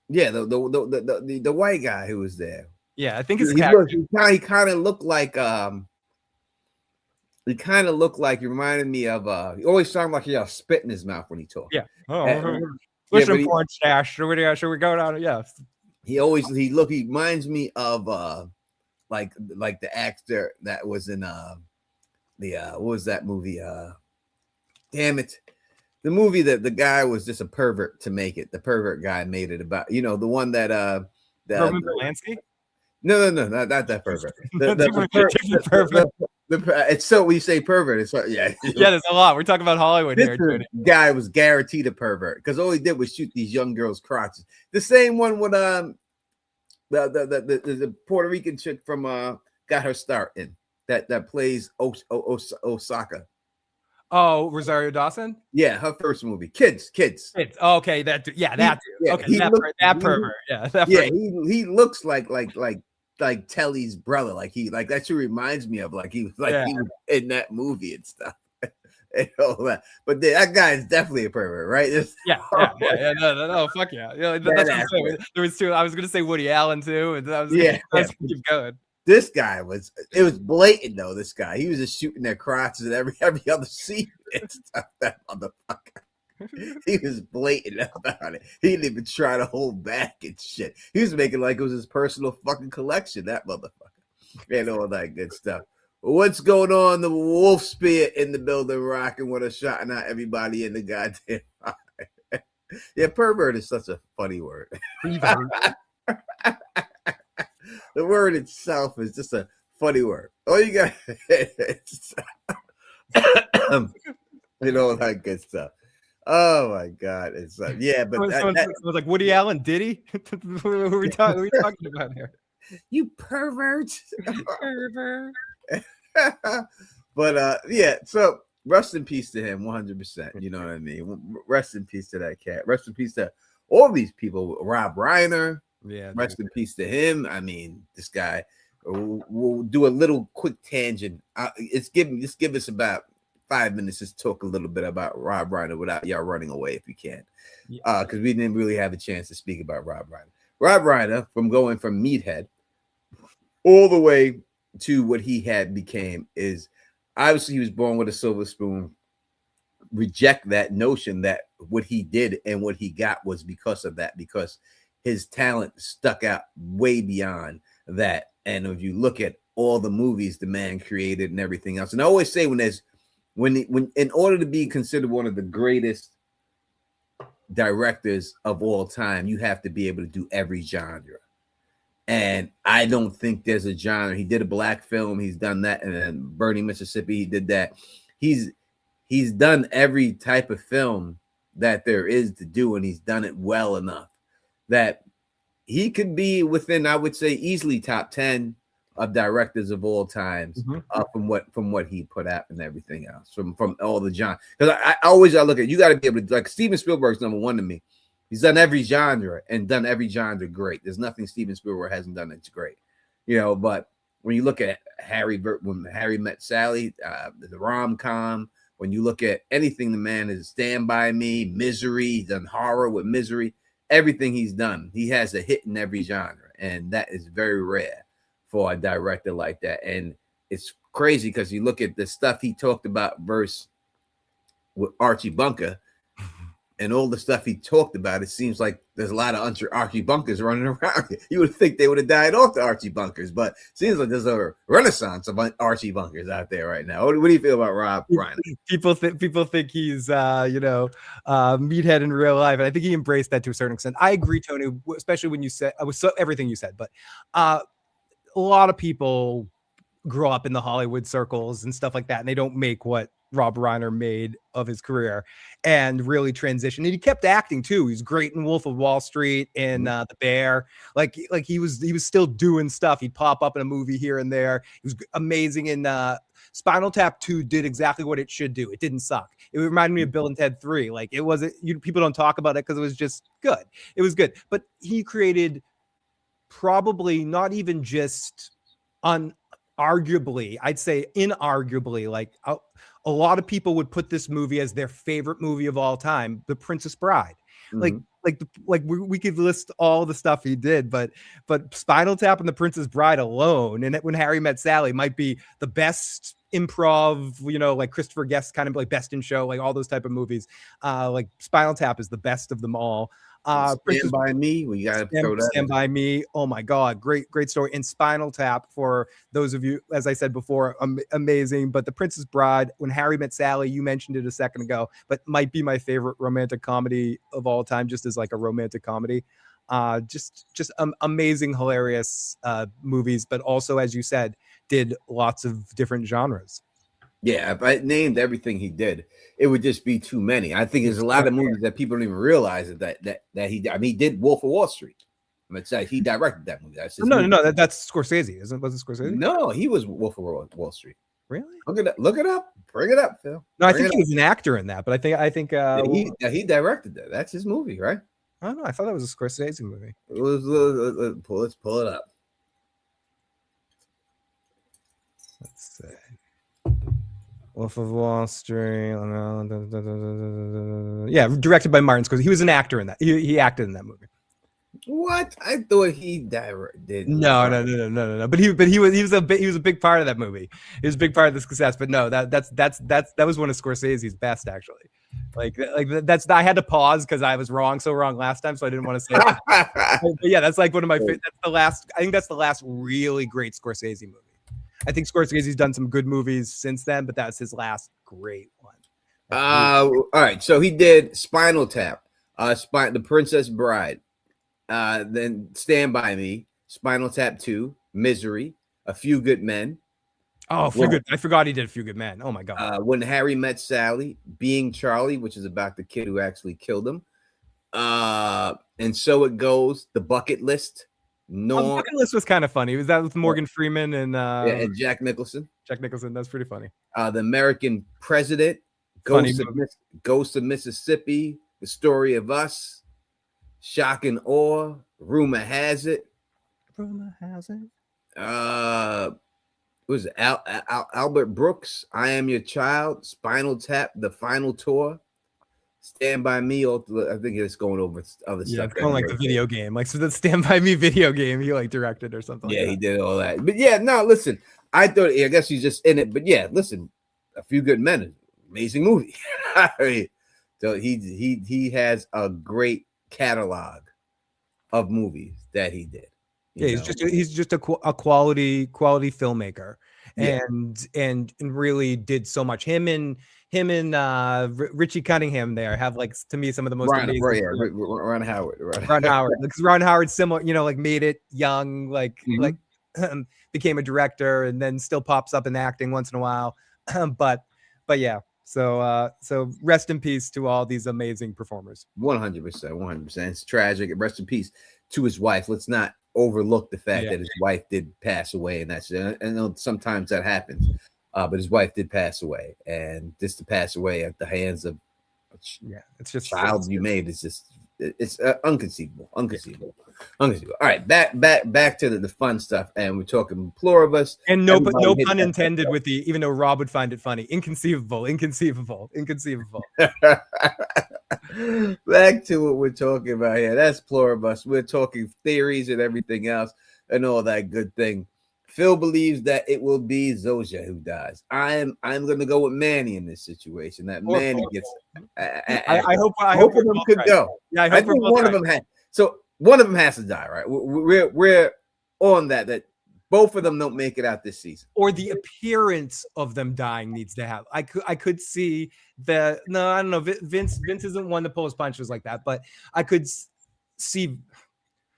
Yeah, the white guy who was there. Yeah, I think his he kind of looked like he reminded me of he always sounded like he had a spit in his mouth when he talked. Yeah. Listen, Porn Stash. Should we go down? Yeah. He reminds me of like the actor that was in what was that movie? Damn it. The movie that the guy was just a pervert to make it. The pervert guy made it about, the one that Roman Polanski? No, not that pervert. Different pervert. It's so when you say pervert, it's yeah. Yeah, there's a lot. We're talking about Hollywood here. This guy was guaranteed a pervert because all he did was shoot these young girls' crotches. The same one with the Puerto Rican chick from got her start in that plays Osaka. Oh, Rosario Dawson. Yeah, her first movie, Kids. Okay, that okay, that pervert. Yeah, that yeah. He looks like Telly's brother. Like that. She reminds me of he was he was in that movie and stuff. And all that. But that guy is definitely a pervert, right? Yeah. No, fuck yeah. That's what I'm saying. There was two. I was gonna say Woody Allen too, and I was keep going. This guy it was blatant though. This guy, he was just shooting their crotches in every other scene and stuff. That motherfucker, he was blatant about it. He didn't even try to hold back and shit. He was making like it was his personal fucking collection. That motherfucker, and all that good stuff. What's going on? The Wolf Spear in the building, rocking with a shot, and not everybody in the goddamn. Yeah, pervert is such a funny word. The word itself is just a funny word. All you got, that good stuff. Oh my God, it's yeah, but it was like Woody Allen. Did he? What are we talking about here? You pervert. Pervert. But yeah, so rest in peace to him, 100%. You know what I mean? Rest in peace to that cat. Rest in peace to all these people. Rob Reiner. Yeah. Rest in peace to him. I mean, this guy. We'll do a little quick tangent. Just give us about 5 minutes to talk a little bit about Rob Reiner without y'all running away if you can. Because we didn't really have a chance to speak about Rob Reiner. Rob Reiner, from going from Meathead all the way to what he had became, is obviously he was born with a silver spoon. Reject that notion that what he did and what he got was because of that, because his talent stuck out way beyond that. And if you look at all the movies the man created and everything else, and I always say when in order to be considered one of the greatest directors of all time, you have to be able to do every genre. And I don't think there's a genre. He did a black film. He's done that. And then Burning Mississippi, he did that. He's done every type of film that there is to do, and he's done it well enough that he could be within, I would say, easily top 10 of directors of all times, from what he put out and everything else, from all the genres. Because I look at, you got to be able to, like, Steven Spielberg's number one to me. He's done every genre and done every genre great. There's nothing Steven Spielberg hasn't done that's great, But when you look at when Harry Met Sally, the rom-com, when you look at anything, the man is Stand By Me, Misery, he's done horror with Misery. Everything he's done, he has a hit in every genre, and that is very rare for a director like that. And it's crazy because you look at the stuff he talked about versus with Archie Bunker. And all the stuff he talked about, it seems like there's a lot of Archie Bunkers running around. You would think they would have died off the Archie Bunkers, but it seems like there's a renaissance of Archie Bunkers out there right now. What do you feel about Rob Reiner? People think he's meathead in real life, and I think he embraced that to a certain extent. I agree, Tony, especially when you said everything you said. But a lot of people grow up in the Hollywood circles and stuff like that, and they don't make what Rob Reiner made of his career and really transitioned. And he kept acting too. He's great in Wolf of Wall Street and The Bear. Like he was still doing stuff. He'd pop up in a movie here and there. He was amazing in Spinal Tap 2. Did exactly what it should do. It didn't suck. It reminded me of Bill and Ted 3. Like it wasn't. People don't talk about it because it was just good. It was good, but he created probably not even just arguably, I'd say inarguably, like a lot of people would put this movie as their favorite movie of all time, The Princess Bride. We could list all the stuff he did, but Spinal Tap and The Princess Bride alone, and When Harry Met Sally might be the best improv, like Christopher Guest kind of like Best in Show, like all those type of movies. Like Spinal Tap is the best of them all. Stand By Me, we gotta throw that. Stand By Me, oh my God, great story. And Spinal Tap, for those of you, as I said before, amazing. But The Princess Bride, When Harry Met Sally, you mentioned it a second ago, but might be my favorite romantic comedy of all time, just as like a romantic comedy. Just amazing, hilarious movies, but also, as you said, did lots of different genres. Yeah, if I named everything he did, it would just be too many. I think there's a lot of movies that people don't even realize that he. I mean, he did Wolf of Wall Street. I'm gonna say he directed that movie. That's his movie. No. That's Scorsese, isn't? Was it Scorsese? No, he was Wolf of Wall Street. Really? Look it up. Bring it up, Phil. No, I think he was an actor in that, but I think he directed that. That's his movie, right? I don't know. I thought that was a Scorsese movie. It was. Let's pull it up. Let's see. Wolf of Wall Street. Yeah, directed by Martin Scorsese. He was an actor in that. He acted in that movie. What? I thought he did. No. But he was a big part of that movie. He was a big part of the success. But no, that was one of Scorsese's best, actually. Like that's I had to pause because I was so wrong last time, so I didn't want to say that. But yeah, that's like one of my favorite. I think that's the last really great Scorsese movie. I think Scorsese's done some good movies since then, but that's his last great one. All right, so he did Spinal Tap, The Princess Bride, then Stand By Me, Spinal Tap 2, Misery, A Few Good Men. Oh, I forgot he did A Few Good Men. Oh my god. When Harry Met Sally, Being Charlie, which is about the kid who actually killed him. And So It Goes, The Bucket List. The Bucket List was kind of funny. Was that with Morgan Freeman and and Jack Nicholson? Jack Nicholson. That's pretty funny. The American President, Ghost of Mississippi, The Story of Us, Shock and Awe, Rumor Has It. Was it Albert Brooks, I Am Your Child, Spinal Tap, The Final Tour, Stand By Me. I think it's going over other stuff. It's going like the video game, like so the Stand By Me video game he like directed or something. Yeah, he did all that. But yeah, no, listen, I guess he's just in it. But yeah, listen, A Few Good Men, amazing movie. I mean, so he has a great catalog of movies that he did. Yeah, he's just a quality filmmaker, and really did so much. Him and Richie Cunningham there have like to me some of the most amazing. Ron Howard. Ron Howard, because Ron Howard similar, like made it young, became a director, and then still pops up in acting once in a while. but yeah. So rest in peace to all these amazing performers. 100%. It's tragic. Rest in peace to his wife. Let's not overlook the fact that his wife did pass away, and that's I know sometimes that happens, but his wife did pass away, and just to pass away at the hands of it's just child you made is just it's inconceivable. All right, back to the fun stuff, and we're talking Pluribus, and no pun intended with the, even though Rob would find it funny, inconceivable. Back to what we're talking about here. That's Pluribus. We're talking theories and everything else and all that good thing. Phil believes that it will be Zosha who dies. I'm going to go with Manny in this situation. That Manny gets. I hope one of them could go. Yeah, I think one of them has. So one of them has to die, right? We're on that. That both of them don't make it out this season. Or the appearance of them dying needs to happen. I could see I don't know. Vince isn't one to pull his punches like that, but I could see.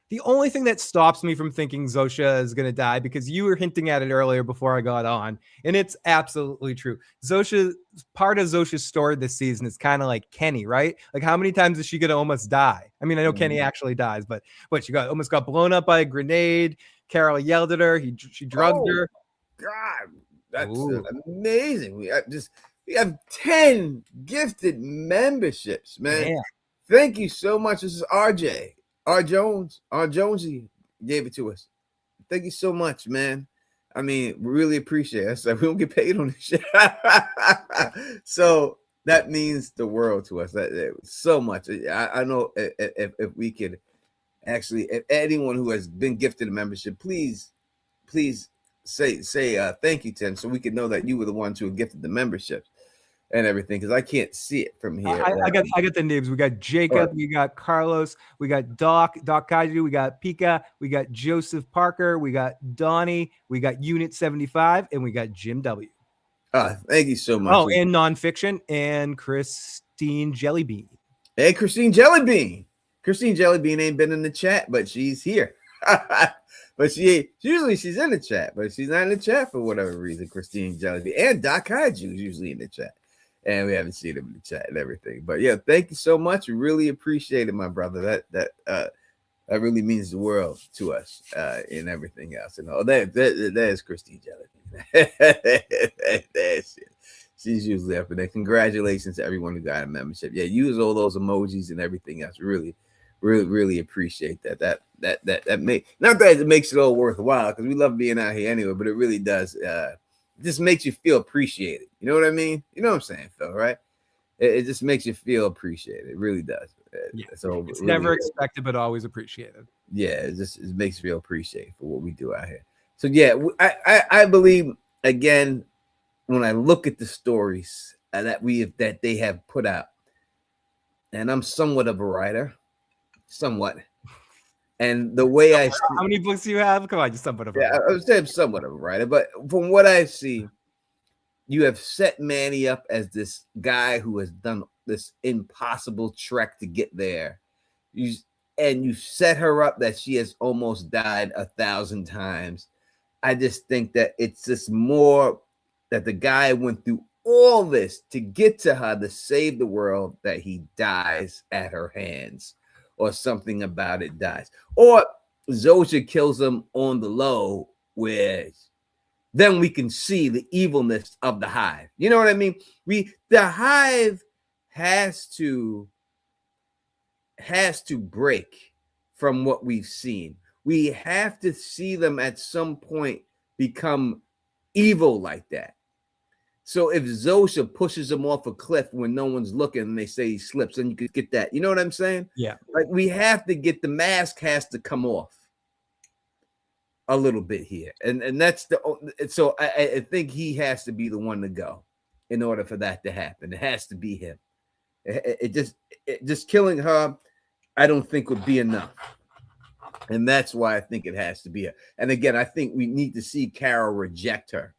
The only thing that stops me from thinking Zosha is going to die, because you were hinting at it earlier before I got on, and it's absolutely true. Part of Zosha's story this season is kind of like Kenny, right? Like, how many times is she going to almost die? I mean, I know Kenny actually dies, but she almost got blown up by a grenade. Carol yelled at her. She drugged her. God, that's amazing. We have 10 gifted memberships, man. Yeah. Thank you so much. This is RJ. R. Jonesy gave it to us. Thank you so much, man. I mean, we really appreciate it. We don't get paid on this shit. So that means the world to us. That so much. I know if we could actually, if anyone who has been gifted a membership, please say thank you to them, so we can know that you were the ones who were gifted the membership and everything, because I can't see it from here. I got the names. We got Jacob, we got Carlos, we got Doc Kaiju, we got Pika, we got Joseph Parker, we got Donnie, we got Unit 75, and we got Jim W. Thank you so much. Oh, and Nonfiction, and Christine Jellybean. Hey, Christine Jellybean. Christine Jellybean ain't been in the chat, but she's here. But usually she's in the chat, but she's not in the chat for whatever reason. Christine Jellybean and Doc Kaiju is usually in the chat, and we haven't seen him in the chat and everything. But yeah, thank you so much. We really appreciate it, my brother. That really means the world to us, and everything else. And all that is Christine Jellybean. She's usually up in there. Congratulations to everyone who got a membership. Yeah, use all those emojis and everything else. Really appreciate that. That not that it makes it all worthwhile, because we love being out here anyway, but it really does. It just makes you feel appreciated. You know what I mean? You know what I'm saying, Phil, right? It just makes you feel appreciated. It really does. Yeah. So It's really, never expected, but always appreciated. yeah, it makes you feel appreciated for what we do out here. So yeah, I believe, again, when I look at the stories that they have put out, and I'm somewhat of a writer, somewhat, and the way I see, how many books do you have? Come on, just somewhat of a yeah, I would say I'm somewhat of a writer, but from what I see, you have set Manny up as this guy who has done this impossible trek to get there. You set her up that she has almost died 1,000 times. I just think that it's just more that the guy went through all this to get to her to save the world, that he dies at her hands, or something about it dies, or Zosha kills him on the low, where then we can see the evilness of the hive. You know what I mean? The hive has to break from what we've seen. We have to see them at some point become evil like that. So if Zosha pushes him off a cliff when no one's looking and they say he slips, then you could get that. You know what I'm saying? Yeah. Like, we have to get, the mask has to come off a little bit here. And that's so I think he has to be the one to go in order for that to happen. It has to be him. It just killing her, I don't think would be enough. And that's why I think it has to be her. And again, I think we need to see Carol reject her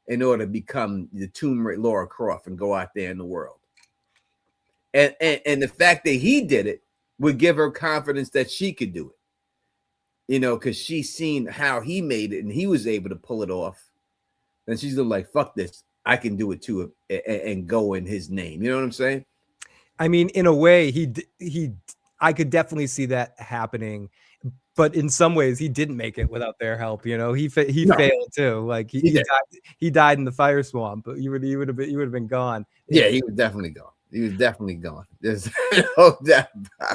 in order to become the Tomb Raider Lara Croft and go out there in the world. And the fact that he did it would give her confidence that she could do it. You know, because she's seen how he made it and he was able to pull it off. And she's like, fuck this, I can do it too, and go in his name. You know what I'm saying? I mean, in a way, I could definitely see that happening. But in some ways, he didn't make it without their help. You know, he failed too. Like he died in the fire swamp. But you would have been gone. Yeah, he was definitely gone. He was definitely gone. There's no doubt.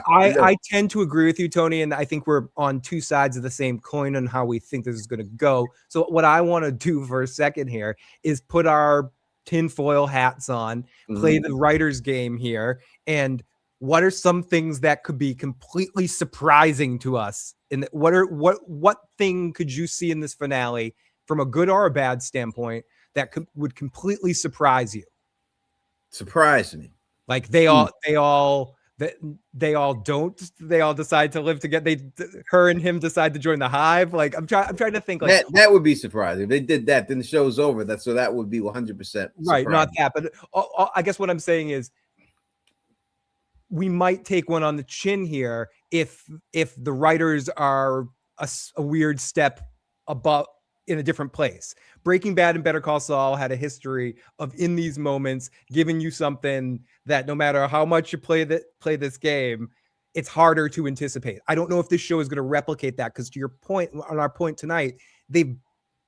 I tend to agree with you, Tony, and I think we're on two sides of the same coin on how we think this is going to go. So what I want to do for a second here is put our tinfoil hats on, play the writer's game here, and what are some things that could be completely surprising to us? And what thing could you see in this finale, from a good or a bad standpoint, that would completely surprise you? Surprise me. Like they all decide to live together. Her and him decide to join the hive. Like I'm trying to think, like that would be surprising. If they did that, then the show's over. That would be 100% right. Not that, but I guess what I'm saying is, we might take one on the chin here if the writers are a weird step above, in a different place. Breaking Bad and Better Call Saul had a history of, in these moments, giving you something that no matter how much you play this game, it's harder to anticipate. I don't know if this show is going to replicate that, because to your point, on our point tonight, they've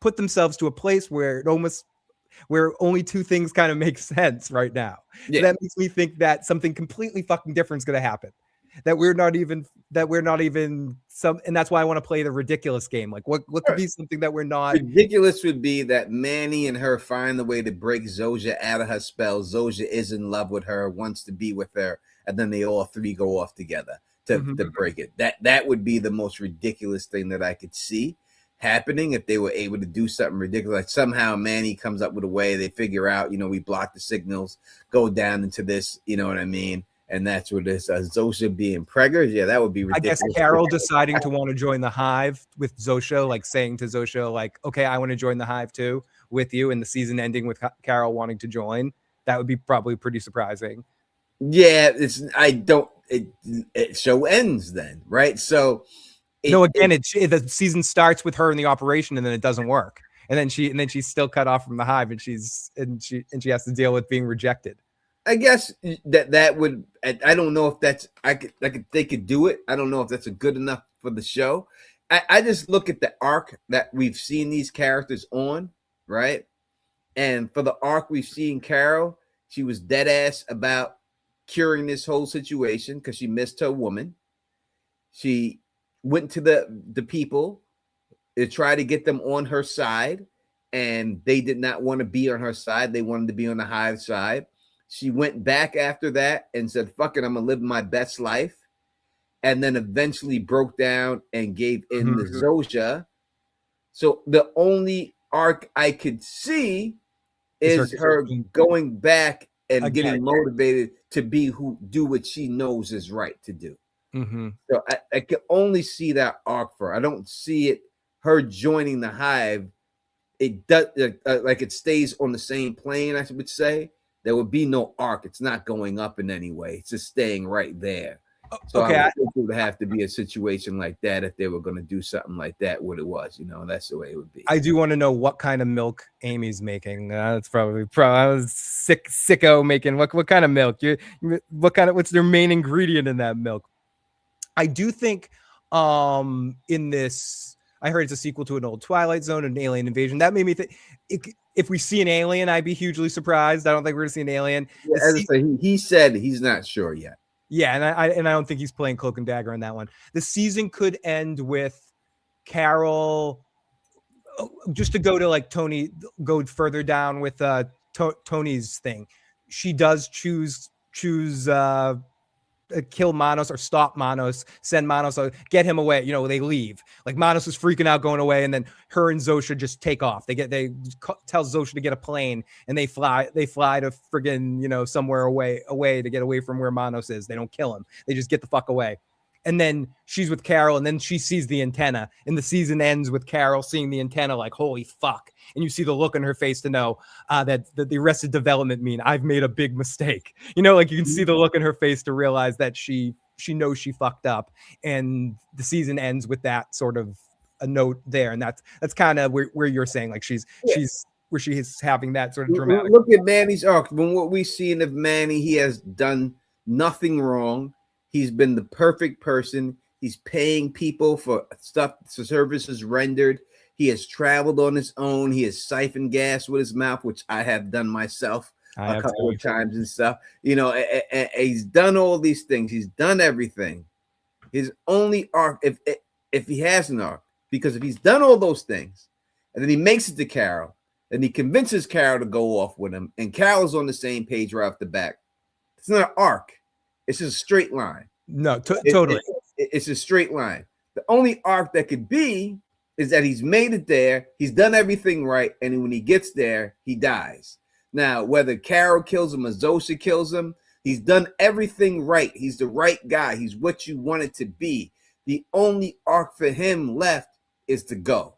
put themselves to a place where only two things kind of make sense right now. Yeah. That makes me think that something completely fucking different is going to happen. That we're not even some, and that's why I want to play the ridiculous game. Like what could be something that we're not. Ridiculous would be that Manny and her find the way to break Zosha out of her spell. Zosha is in love with her, wants to be with her, and then they all three go off together to break it. That would be the most ridiculous thing that I could see happening, if they were able to do something ridiculous. Like somehow Manny comes up with a way, they figure out, we block the signals, go down into this, you know what I mean? And that's what this Zosha being preggers. Yeah, that would be ridiculous. I guess Carol deciding to want to join the hive with Zosha, like saying to Zosha, like, okay, I want to join the hive too with you, and the season ending with Carol wanting to join. That would be probably pretty surprising. Yeah, it's I don't. It show ends then, right? So the season starts with her in the operation, and then it doesn't work, and then she's still cut off from the hive, and she has to deal with being rejected. I guess that would. I don't know if that's. They could do it. I don't know if that's a good enough for the show. I just look at the arc that we've seen these characters on, right? And for the arc we've seen Carol, she was dead ass about curing this whole situation because she missed her woman. She went to the people to try to get them on her side, and they did not want to be on her side. They wanted to be on the hive side. She went back after that and said, fuck it, I'm gonna live my best life. And then eventually broke down and gave in to Zosha. So the only arc I could see is her going back and getting motivated to do what she knows is right to do. So I can only see that arc for her. I don't see it her joining the hive. It does like it stays on the same plane, I would say. There would be no arc. It's not going up in any way. It's just staying right there. So I think it would have to be a situation like that if they were going to do something like that. What it was, that's the way it would be. I do want to know what kind of milk Amy's making. That's probably I was sicko making. What kind of milk? What's their main ingredient in that milk? I do think in this, I heard it's a sequel to an old Twilight Zone, an alien invasion. That made me think if we see an alien, I'd be hugely surprised. I don't think we're gonna see an alien. Yeah, as I say, he said he's not sure yet. Yeah, and I don't think he's playing Cloak and Dagger in that one. The season could end with Carol, just to go to like Tony, go further down with Tony's thing. She does choose kill Manos or stop Manos, send Manos, get him away. They leave. Like Manos is freaking out going away, and then her and Zosha just take off. They tell Zosha to get a plane, and they fly to friggin' somewhere away to get away from where Manos is. They don't kill him. They just get the fuck away. And then she's with Carol, and then she sees the antenna. And the season ends with Carol seeing the antenna, like, holy fuck. And you see the look on her face to know that the Arrested Development mean I've made a big mistake. Like you can see the look in her face to realize that she knows she fucked up. And the season ends with that sort of a note there. And that's kind of where you're saying, like, she's where she is having that sort of dramatic. Look at Manny's arc. From what we've seen of Manny, he has done nothing wrong. He's been the perfect person. He's paying people for stuff, for services rendered. He has traveled on his own. He has siphoned gas with his mouth, which I have done myself a couple of times and stuff. He's done all these things. He's done everything. His only arc, if he has an arc, because if he's done all those things, and then he makes it to Carol, and he convinces Carol to go off with him, and Carol's on the same page right off the back, it's not an arc. It's just a straight line. No, totally. It's a straight line. The only arc that could be is that he's made it there. He's done everything right. And when he gets there, he dies. Now, whether Carol kills him or Zosha kills him, he's done everything right. He's the right guy. He's what you want it to be. The only arc for him left is to go,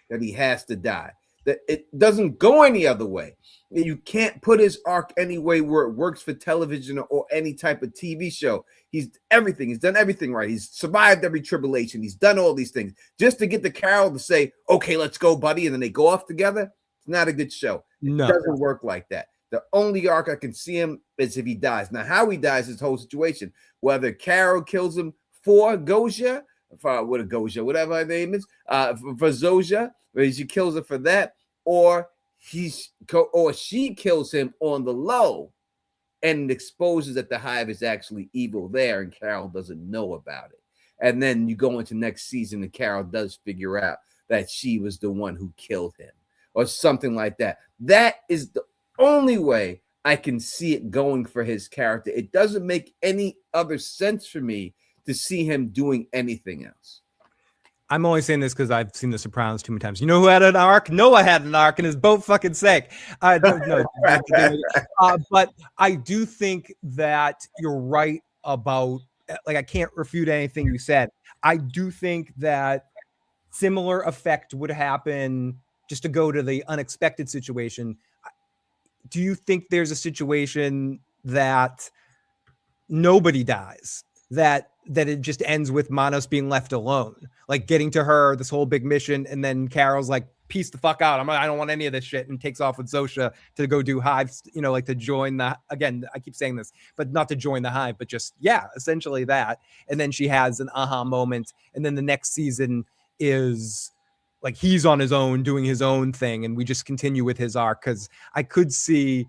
that he has to die. That it doesn't go any other way. You can't put his arc any way where it works for television or any type of TV show. He's everything. He's done everything right. He's survived every tribulation. He's done all these things just to get the Carol to say, okay, let's go, buddy. And then they go off together. It's not a good show. No. It doesn't work like that. The only arc I can see him is if he dies. Now, how he dies is the whole situation. Whether Carol kills him for Gosia, whatever her name is, for Zosha, where she kills her for that, or she kills him on the low and exposes that the hive is actually evil there, and Carol doesn't know about it. And then you go into next season and Carol does figure out that she was the one who killed him or something like that. That is the only way I can see it going for his character. It doesn't make any other sense for me to see him doing anything else. I'm only saying this because I've seen The Sopranos too many times. You know who had an arc? Noah had an arc, and his boat fucking sank. But I do think that you're right about, like, I can't refute anything you said. I do think that similar effect would happen, just to go to the unexpected situation. Do you think there's a situation that nobody dies, that it just ends with Manos being left alone, like getting to her, this whole big mission, and then Carol's like, peace the fuck out. I don't want any of this shit, and takes off with Zosha to go do hives, like to join the, again, I keep saying this, but not to join the hive, but just, yeah, essentially that. And then she has an aha moment. And then the next season is like, he's on his own, doing his own thing. And we just continue with his arc. Cause I could see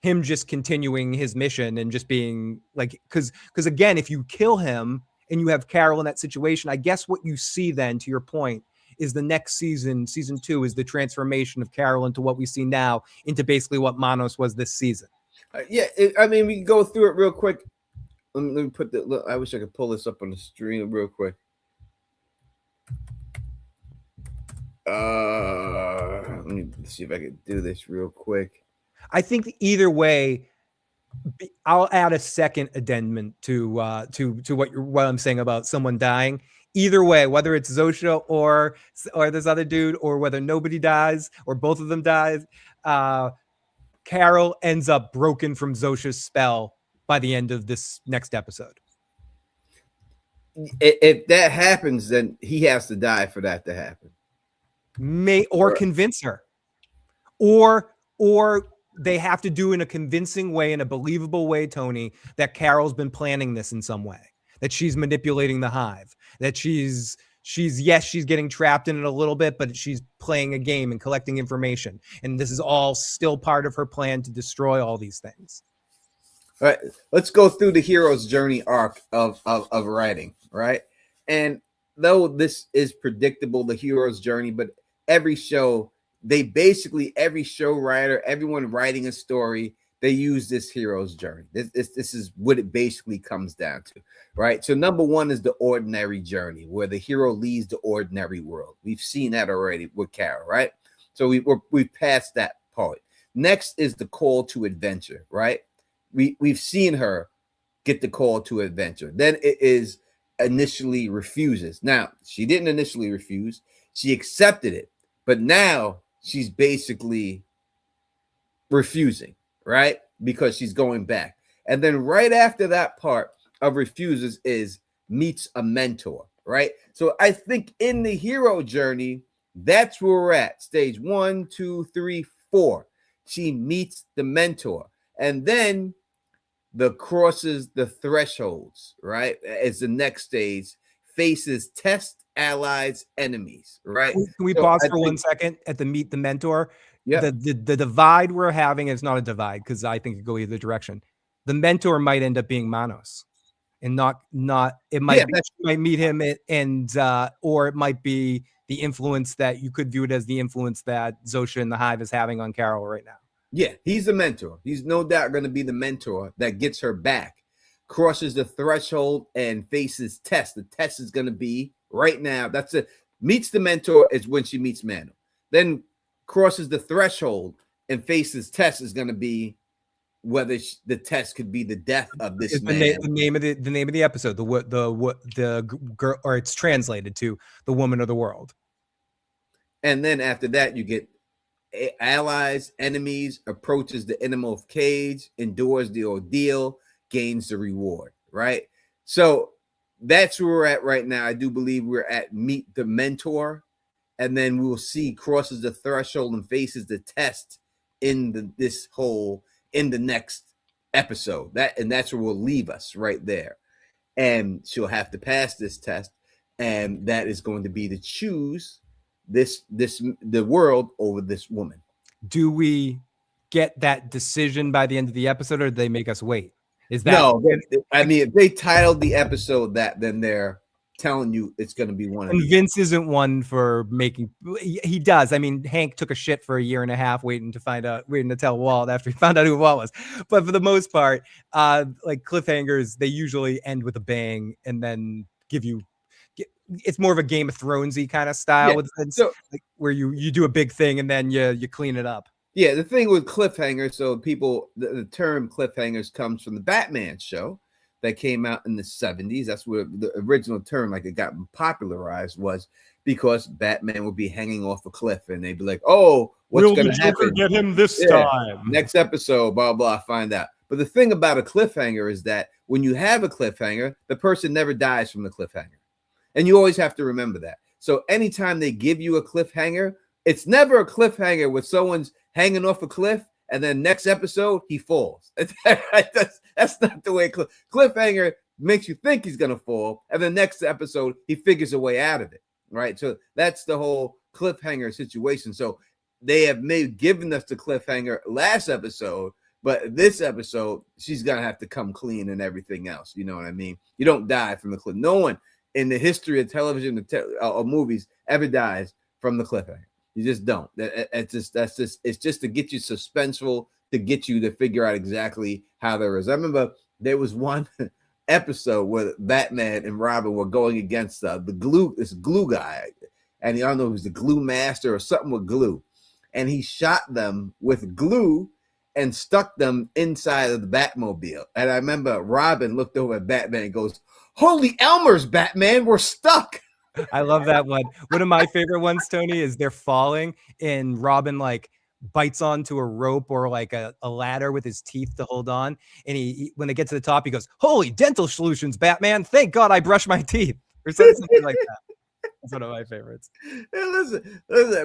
him just continuing his mission and just being like, because again, if you kill him and you have Carol in that situation, I guess what you see then, to your point, is the next season 2, is the transformation of Carol into what we see now, into basically what Manos was this season. We can go through it real quick. Let me put the. I wish I could pull this up on the stream real quick. Let me see if I can do this real quick. I think either way, I'll add a second addendum to what I'm saying about someone dying. Either way, whether it's Zosha or this other dude, or whether nobody dies or both of them dies, Carol ends up broken from Zosha's spell by the end of this next episode. If that happens, then he has to die for that to happen. Convince her, or they have to do in a convincing way, in a believable way, Tony, that Carol's been planning this in some way, that she's manipulating the hive, that she's getting trapped in it a little bit, but she's playing a game and collecting information. And this is all still part of her plan to destroy all these things. All right, let's go through the hero's journey arc of writing, right? And though this is predictable, the hero's journey, but every show writer, everyone writing a story, they use this hero's journey. This is what it basically comes down to, right? So number one is the ordinary journey, where the hero leaves the ordinary world. We've seen that already with Carol, right? So we've passed that part. Next is the call to adventure, right? We've seen her get the call to adventure. Then it is initially refuses. Now, she didn't initially refuse. She accepted it, but now she's basically refusing, right? Because she's going back. And then right after that part of refuses is meets a mentor, right? So I think in the hero journey, that's where we're at. Stage 1, 2, 3, 4. She meets the mentor. And then crosses the thresholds, right? As the next stage, faces test, allies, enemies, right? Can we pause for 1 second at the meet the mentor? Yeah. The divide we're having is not a divide, because I think it could go either direction. The mentor might end up being Manos, and not it might be, she might meet him or it might be the influence that you could view it as the influence that Zosha and the Hive is having on Carol right now. Yeah, he's the mentor. He's no doubt going to be the mentor that gets her back, crosses the threshold, and faces test. The test is going to be right now. That's it. Meets the mentor is when she meets Mano. Then crosses the threshold and faces test is going to be whether the test could be the death of this man. The name of the episode, the girl, or it's translated to the woman of the world. And then after that, you get allies, enemies, approaches the innermost cage, endures the ordeal, gains the reward, right? So that's where we're at right now. I do believe we're at meet the mentor, and then we'll see crosses the threshold and faces the test in the next episode. That's where we'll leave us right there. And she'll have to pass this test, and that is going to be to choose the world over this woman. Do we get that decision by the end of the episode, or do they make us wait? Is that no? I mean, if they titled the episode that, then they're telling you it's going to be one. And Vince isn't one for making. He does. I mean, Hank took a shit for a year and a half waiting to tell Walt after he found out who Walt was. But for the most part, like cliffhangers, they usually end with a bang and then give you. It's more of a Game of Thronesy kind of style with Vince, so, like, where you do a big thing and then you clean it up. Yeah, the thing with cliffhangers, so the term cliffhangers comes from the Batman show that came out in the 70s. That's where the original term, like it got popularized, was because Batman would be hanging off a cliff and they'd be like, "Oh, what's going to happen? Get him this time. Next episode, blah blah. Find out." But the thing about a cliffhanger is that when you have a cliffhanger, the person never dies from the cliffhanger. And you always have to remember that. So anytime they give you a cliffhanger, it's never a cliffhanger where someone's hanging off a cliff and then next episode he falls. That's not the way cliffhanger makes you think he's going to fall. And the next episode, he figures a way out of it. Right. So that's the whole cliffhanger situation. So they have given us the cliffhanger last episode, but this episode, she's going to have to come clean and everything else. You know what I mean? You don't die from the cliff. No one in the history of television or movies ever dies from the cliffhanger. You just don't. It's just to get you suspenseful, to get you to figure out exactly how there is. I remember there was one episode where Batman and Robin were going against this glue guy, and I don't know if it was the glue master or something with glue, and he shot them with glue and stuck them inside of the Batmobile. And I remember Robin looked over at Batman and goes, "Holy Elmer's, Batman, we're stuck." I love that one. One of my favorite ones, Tony, is they're falling and Robin like bites onto a rope or like a ladder with his teeth to hold on. And he when they get to the top, he goes, "Holy dental solutions, Batman. Thank God I brushed my teeth." Or something like that. That's one of my favorites. Hey, listen,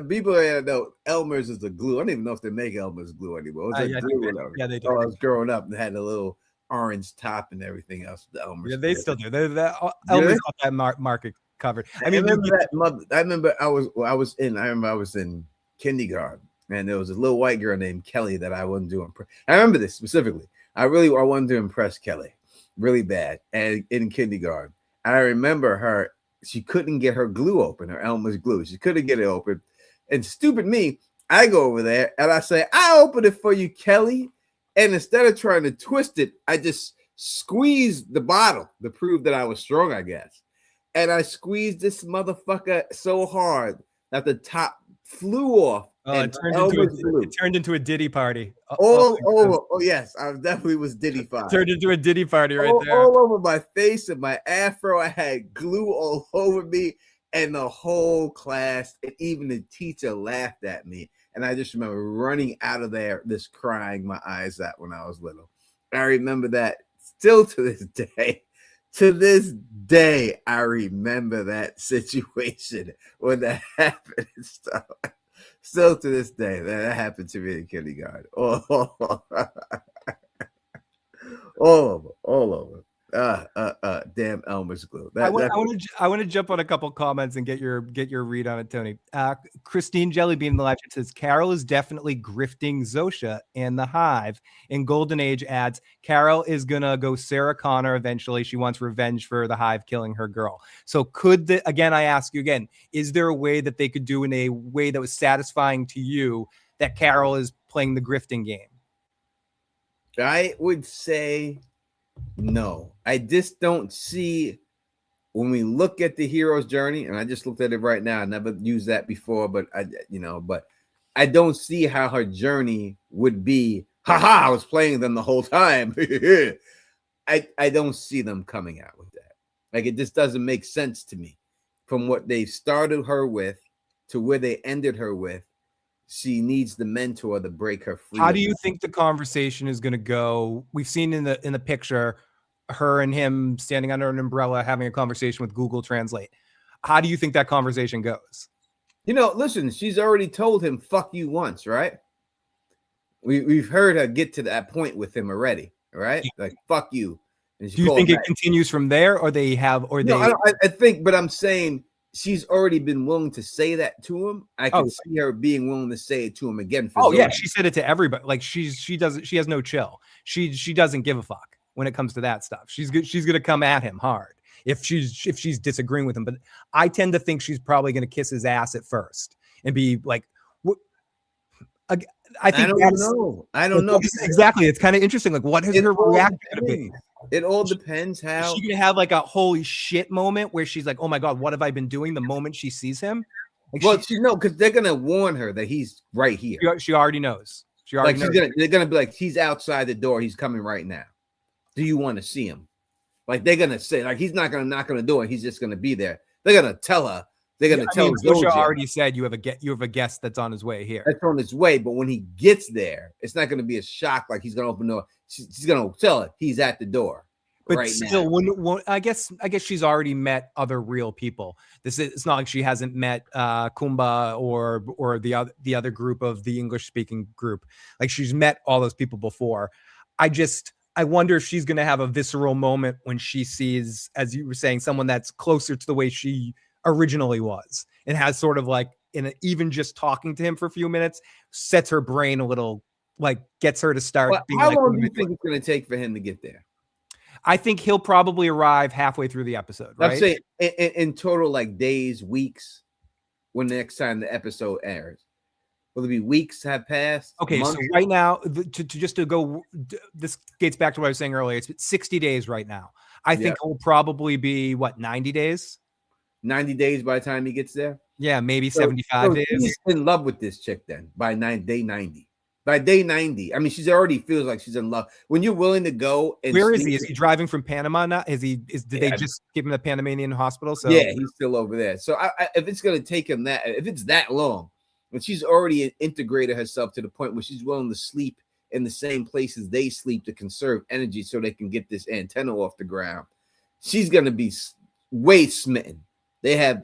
people know Elmer's is the glue. I don't even know if they make Elmer's glue anymore. Yeah, they do. Oh, I was growing up and had a little orange top and everything else. The Elmer's. Yeah, they still do. Elmer's got that market covered. I mean, I remember I was in kindergarten, and there was a little white girl named Kelly that I wanted to impress. I remember this specifically. I wanted to impress Kelly really bad, and in kindergarten, I remember her. She couldn't get her glue open, her Elmer's glue. She couldn't get it open, and stupid me, I go over there and I say, "I open it for you, Kelly," and instead of trying to twist it, I just squeezed the bottle to prove that I was strong, I guess. And I squeezed this motherfucker so hard that the top flew off. It turned into a Diddy party. Oh, yes. I definitely was Diddy-fied. Turned into a Diddy party right there. All over my face and my afro. I had glue all over me. And the whole class and even the teacher laughed at me. And I just remember running out of there, just crying my eyes out when I was little. I remember that still to this day. To this day, I remember that situation when that happened and stuff. Still to this day, that happened to me in kindergarten. All over. Damn Elmer's glue. I want to jump on a couple comments and get your read on it, Tony. Christine Jellybean in the live chat says Carol is definitely grifting Zosha and the Hive. And Golden Age adds Carol is gonna go Sarah Connor eventually. She wants revenge for the Hive killing her girl. So I ask you again, is there a way that they could do in a way that was satisfying to you that Carol is playing the grifting game? I would say no. I just don't see, when we look at the hero's journey, and I just looked at it right now. I never used that before, but I don't see how her journey would be. I was playing them the whole time. I don't see them coming out with that. Like, it just doesn't make sense to me. From what they started her with to where they ended her with, she needs the mentor to break her free. How do you think the conversation is going to go? We've seen in the picture her and him standing under an umbrella having a conversation with Google Translate. How do you think that conversation goes? Listen, she's already told him "fuck you" once, right? We've heard her get to that point with him already, right? Like "fuck you." And do you think it continues from there, or they have, or no, I think, but I'm saying she's already been willing to say that to him. I can see her being willing to say it to him again. Yeah, she said it to everybody. Like she has no chill. She doesn't give a fuck when it comes to that stuff. She's gonna come at him hard if she's disagreeing with him. But I tend to think she's probably gonna kiss his ass at first and be like, I don't know exactly. It's kind of interesting. Like, what is her reaction gonna be? It all depends how. Is she gonna have like a holy shit moment where she's like, "Oh my god, what have I been doing?" The moment she sees him, because they're gonna warn her that he's right here. She already knows. They're gonna be like, "He's outside the door. He's coming right now. Do you want to see him?" Like, they're gonna say, like, he's not gonna knock on the door. He's just gonna be there. They're gonna tell her. They're gonna tell. Zosha already said you have a guest that's on his way here. That's on his way, but when he gets there, it's not gonna be a shock. Like, he's gonna open the door. She's gonna tell her he's at the door. But right still, now. I guess she's already met other real people. It's not like she hasn't met Kumba or the other group of the English speaking group. Like she's met all those people before. I wonder if she's going to have a visceral moment when she sees, as you were saying, someone that's closer to the way she originally was, and has sort of like even just talking to him for a few minutes sets her brain a little, like gets her to start Well, being how like, long do you think it's going to take for him to get there? I think he'll probably arrive halfway through the episode, right? I'm saying in total, like days, weeks, when the next time the episode airs. Will it be weeks have passed? Okay, months? so right now, this gets back to what I was saying earlier. It's 60 days right now. I think it will probably be, 90 days? 90 days by the time he gets there? Yeah, maybe 75 days. He's in love with this chick then by day 90. By day 90, I mean, she's already feels like she's in love. When you're willing to go and where is he? Is he driving from Panama now? Did they just give him the Panamanian hospital? So yeah, he's still over there. So if it's going to take him if it's that long, and she's already integrated herself to the point where she's willing to sleep in the same places they sleep to conserve energy so they can get this antenna off the ground, she's going to be way smitten. They had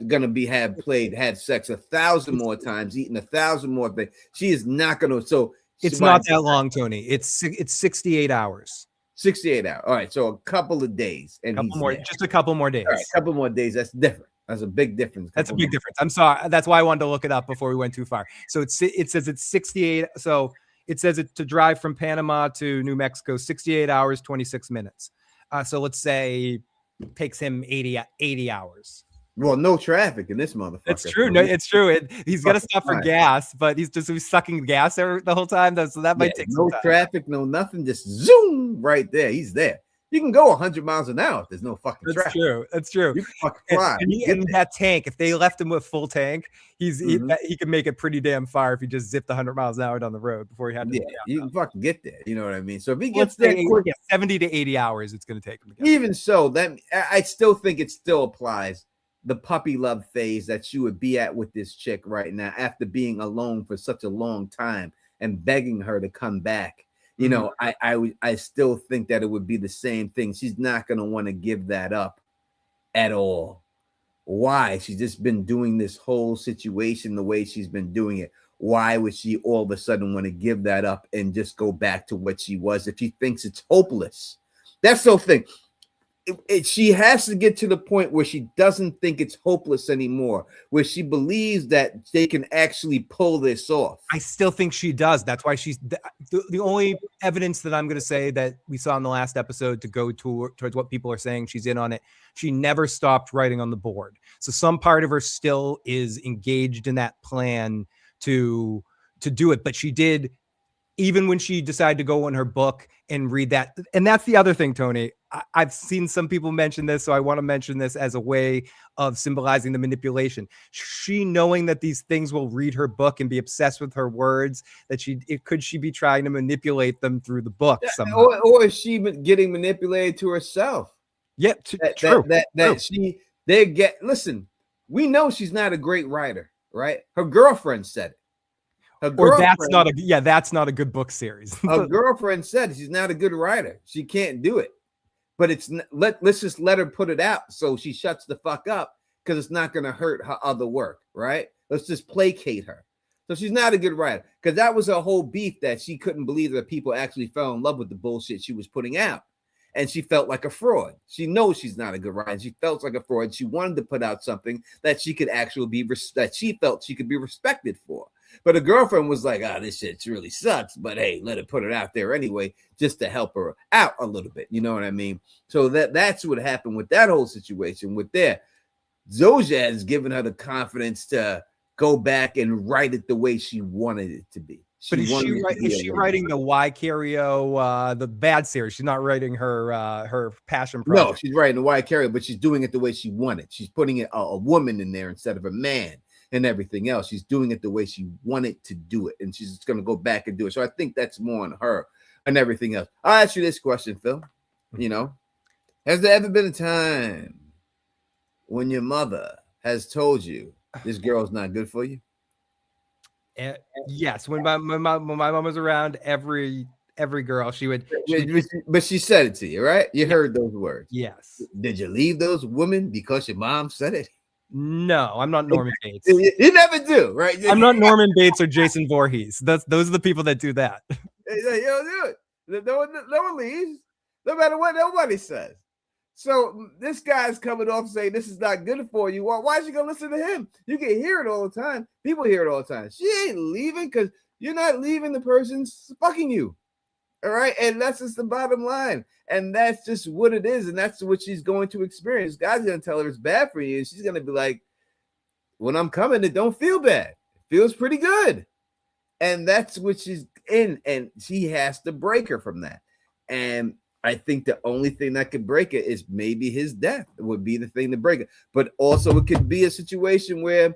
sex 1,000 more times, eaten 1,000 more things. She is not going to. So it's not that long, Tony. It's 68 hours. 68 hours. All right, so a couple of days, and just a couple more days. All right, a couple more days. That's different. That's a big difference. That's a big difference. I'm sorry. That's why I wanted to look it up before we went too far. So it says it's 68. So it says it to drive from Panama to New Mexico, 68 hours, 26 minutes. So let's say it takes him 80 hours. Well, no traffic in this motherfucker. It's true. No, it's true. He's got to stop for gas, but he's sucking gas the whole time. So that might take some time. No traffic, no nothing. Just zoom right there. He's there. You can go 100 miles an hour if there's no fucking traffic. That's true. You can fucking fly. And that tank, if they left him with full tank, he could make it pretty damn far if he just zipped 100 miles an hour down the road before he had to. Yeah, you can fucking get there. You know what I mean? So if he gets there quick, 70 to 80 hours, it's going to take him to get even so, that I still think it still applies. The puppy love phase that you would be at with this chick right now after being alone for such a long time and begging her to come back. You know, I still think that it would be the same thing. She's not going to want to give that up at all. Why? She's just been doing this whole situation the way she's been doing it. Why would she all of a sudden want to give that up and just go back to what she was if she thinks it's hopeless? That's the thing. She has to get to the point where she doesn't think it's hopeless anymore, where she believes that they can actually pull this off. I still think she does. That's why she's the only evidence that I'm going to say that we saw in the last episode to go towards what people are saying. She's in on it. She never stopped writing on the board. So some part of her still is engaged in that plan to do it. But she did, even when she decided to go in her book and read that. And that's the other thing, Tony. I've seen some people mention this, so I want to mention this as a way of symbolizing the manipulation. She, knowing that these things will read her book and be obsessed with her words, could she be trying to manipulate them through the book somehow? Or is she getting manipulated to herself? Yeah, true. Listen, we know she's not a great writer, right? Her girlfriend said it. That's not a good book series. Her girlfriend said she's not a good writer. She can't do it. But let's just let her put it out so she shuts the fuck up, because it's not going to hurt her other work, right? Let's just placate her. So she's not a good writer, because that was her whole beef, that she couldn't believe that people actually fell in love with the bullshit she was putting out. And she felt like a fraud. She knows she's not a good writer. She felt like a fraud. She wanted to put out something that she could actually that she felt she could be respected for. But her girlfriend was like, this shit really sucks, but hey, let her put it out there anyway, just to help her out a little bit. You know what I mean? So that's what happened with that whole situation with there. Zoja has given her the confidence to go back and write it the way she wanted it to be. But is she writing the Vicario, the bad series? She's not writing her passion project. No, she's writing the Vicario, but she's doing it the way she wanted. She's putting a woman in there instead of a man. And everything else, she's doing it the way she wanted to do it, and she's just going to go back and do it. So I think that's more on her and everything else. I'll ask you this question, Phil. You know, has there ever been a time when your mother has told you this girl's not good for you? Yes, when my mom was around, every every girl. But she said it to you, right? You heard those words. Yes. Did you leave those women because your mom said it? No, I'm not Norman Bates. You never do, right? I'm not Norman Bates or Jason Voorhees. Those are the people that do that. You don't do it. No one leaves, no matter what nobody says. So this guy's coming off saying this is not good for you. Why is you gonna listen to him? You can hear it all the time. People hear it all the time. She ain't leaving because you're not leaving the person's fucking you. All right. And that's just the bottom line. And that's just what it is. And that's what she's going to experience. God's going to tell her it's bad for you. And she's going to be like, when I'm coming, it don't feel bad. It feels pretty good. And that's what she's in. And she has to break her from that. And I think the only thing that could break it is maybe his death. It would be the thing to break it. But also it could be a situation where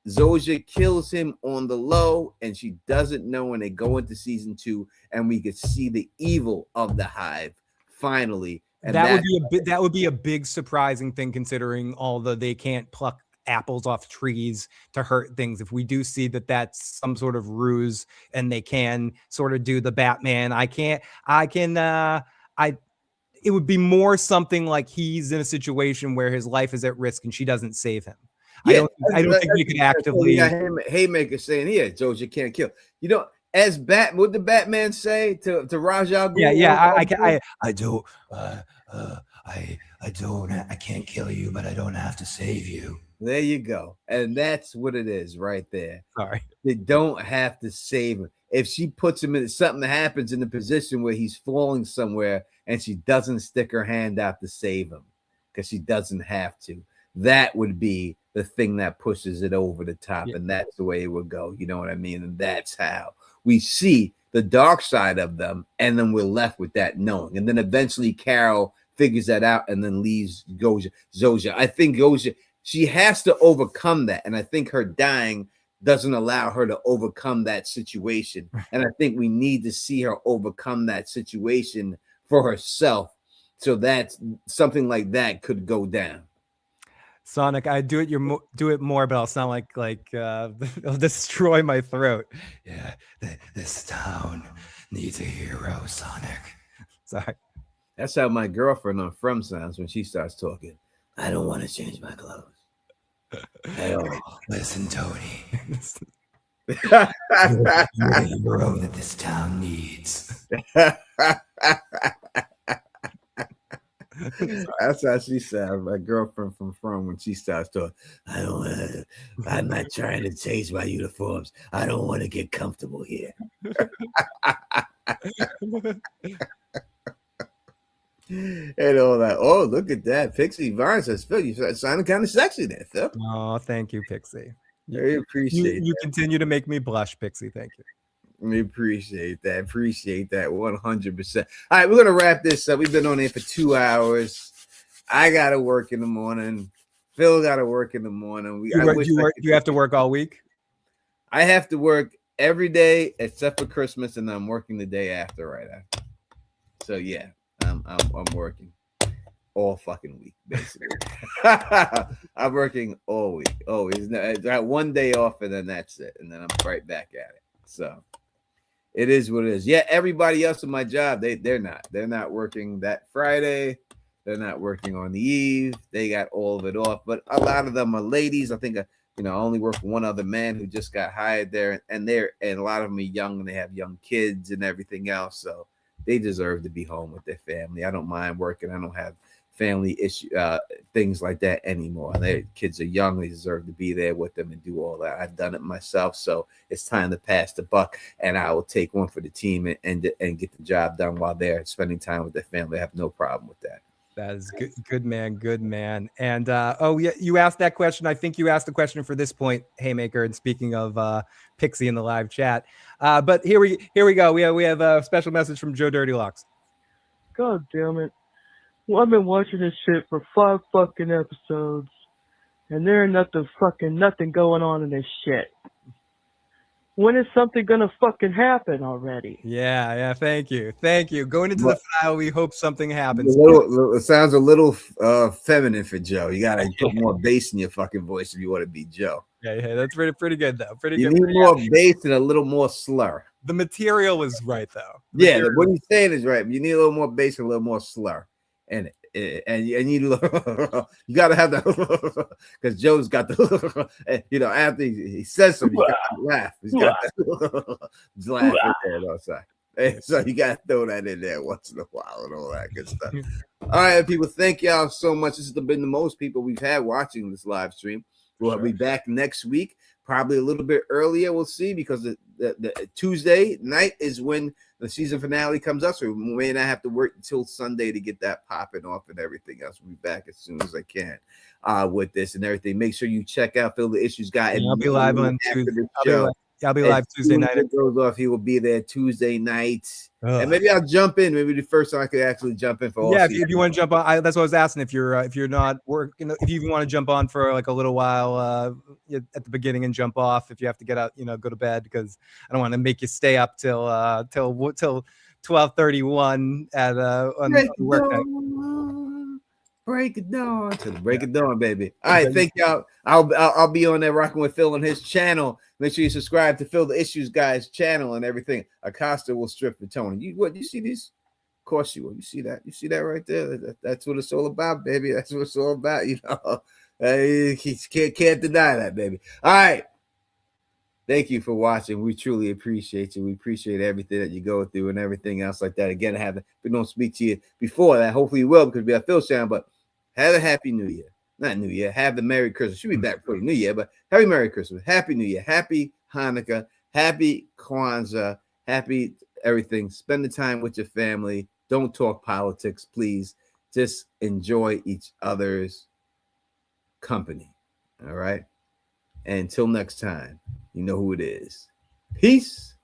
Zoja kills him on the low and she doesn't know when they go into season 2 and we could see the evil of the hive finally. And that would be a big surprising thing considering all they can't pluck apples off trees to hurt things. If we do see that that's some sort of ruse and they can sort of do the Batman, it would be more something like he's in a situation where his life is at risk and she doesn't save him. Yeah, I don't think we could actively. Haymaker saying, "Yeah, Zoja can't kill." You know, as what did Batman say to Raja? I can't kill you, but I don't have to save you. There you go, and that's what it is right there. Sorry, they don't have to save him. If she puts him in something happens in the position where he's falling somewhere, and she doesn't stick her hand out to save him because she doesn't have to, that would be the thing that pushes it over the top, and that's the way it would go. You know what I mean? And that's how we see the dark side of them, and then we're left with that knowing. And then eventually Carol figures that out and then leaves Zoja. I think Zoja, she has to overcome that, and I think her dying doesn't allow her to overcome that situation. And I think we need to see her overcome that situation for herself, so that something like that could go down. Sonic, I do it more, but I'll sound like it'll destroy my throat. Yeah, this town needs a hero, Sonic. Sorry. That's how my girlfriend on From sounds when she starts talking. I don't want to change my clothes. Listen, Tony. You're the hero that this town needs. That's how she sounds. My girlfriend from when she starts talking. I'm not trying to change my uniforms. I don't want to get comfortable here. And all that. Oh, look at that. Pixie Vine says, Phil, you sounded kind of sexy there, Phil. Oh, thank you, Pixie. I appreciate you continue to make me blush, Pixie. Thank you. We appreciate that. 100%. All right, we're gonna wrap this up. We've been on here for 2 hours. I gotta work in the morning. Phil gotta work in the morning. You have to work all week? I have to work every day except for Christmas, and I'm working the day after, right after. So yeah, I'm working all fucking week, basically. I'm working all week, always. I got 1 day off, and then that's it, and then I'm right back at it. So it is what it is. Yeah, everybody else in my job, they're not working that Friday. They're not working on the eve. They got all of it off. But a lot of them are ladies. I think I only work for one other man who just got hired there, and a lot of them are young and they have young kids and everything else. So they deserve to be home with their family. I don't mind working. I don't have family issue things like that anymore. Their kids are young. They deserve to be there with them and do all that. I've done it myself, so it's time to pass the buck, and I will take one for the team and get the job done while they're spending time with their family. I have no problem with that. That is good man. And you asked that question. I think you asked the question for this point, Haymaker. And speaking of Pixie in the live chat, but here we go. We have a special message from Joe Dirty Locks. God damn it. Well, I've been watching this shit for 5 fucking episodes, and there ain't nothing going on in this shit. When is something gonna fucking happen already? Yeah. Thank you. Going into the file, we hope something happens. It sounds a little feminine for Joe. You gotta put more bass in your fucking voice if you want to be Joe. Yeah, that's pretty good though. Pretty You good. need more bass and a little more slur. The material was right though. Yeah, what he's saying is right. You need a little more bass and a little more slur, and you need a little, you got to have that because Joe's got the after he says something, he's got to laugh. He's got to laugh right there outside. Hey, so you got to throw that in there once in a while and all that good stuff. All right, people, thank y'all so much. This has been the most people we've had watching this live stream. We'll be back next week, probably a little bit earlier. We'll see, because the Tuesday night is when the season finale comes up, so we may not have to work until Sunday to get that popping off and everything else. We'll be back as soon as I can with this and everything. Make sure you check out Phil the Issues Guy. And I'll be live on Tuesday. I'll be live Tuesday night. It goes off. He will be there Tuesday night. And maybe I'll jump in. Maybe the first time I could actually jump in for all. Yeah, if you want to jump on, that's what I was asking. If you're not working, if you even want to jump on for like a little while at the beginning and jump off, if you have to get out, go to bed, because I don't want to make you stay up till 12:31 at on work night. Break it down to the break it down, baby. All right, thank y'all. I'll be on there rocking with Phil on his channel. Make sure you subscribe to Phil the Issues Guy's channel and everything. Acosta will strip for Tony. You see these? Of course you will. You see that? You see that right there? That's what it's all about, baby. That's what it's all about. You can't deny that, baby. All right. Thank you for watching. We truly appreciate you. We appreciate everything that you go through and everything else like that. Again, if we don't speak to you before that, hopefully you will, because we have Phil's channel. But have a happy New Year. Not New Year. Have the Merry Christmas. Should be back before the New Year, but happy Merry Christmas. Happy New Year. Happy Hanukkah. Happy Kwanzaa. Happy everything. Spend the time with your family. Don't talk politics, please. Just enjoy each other's company. All right. And until next time, you know who it is. Peace.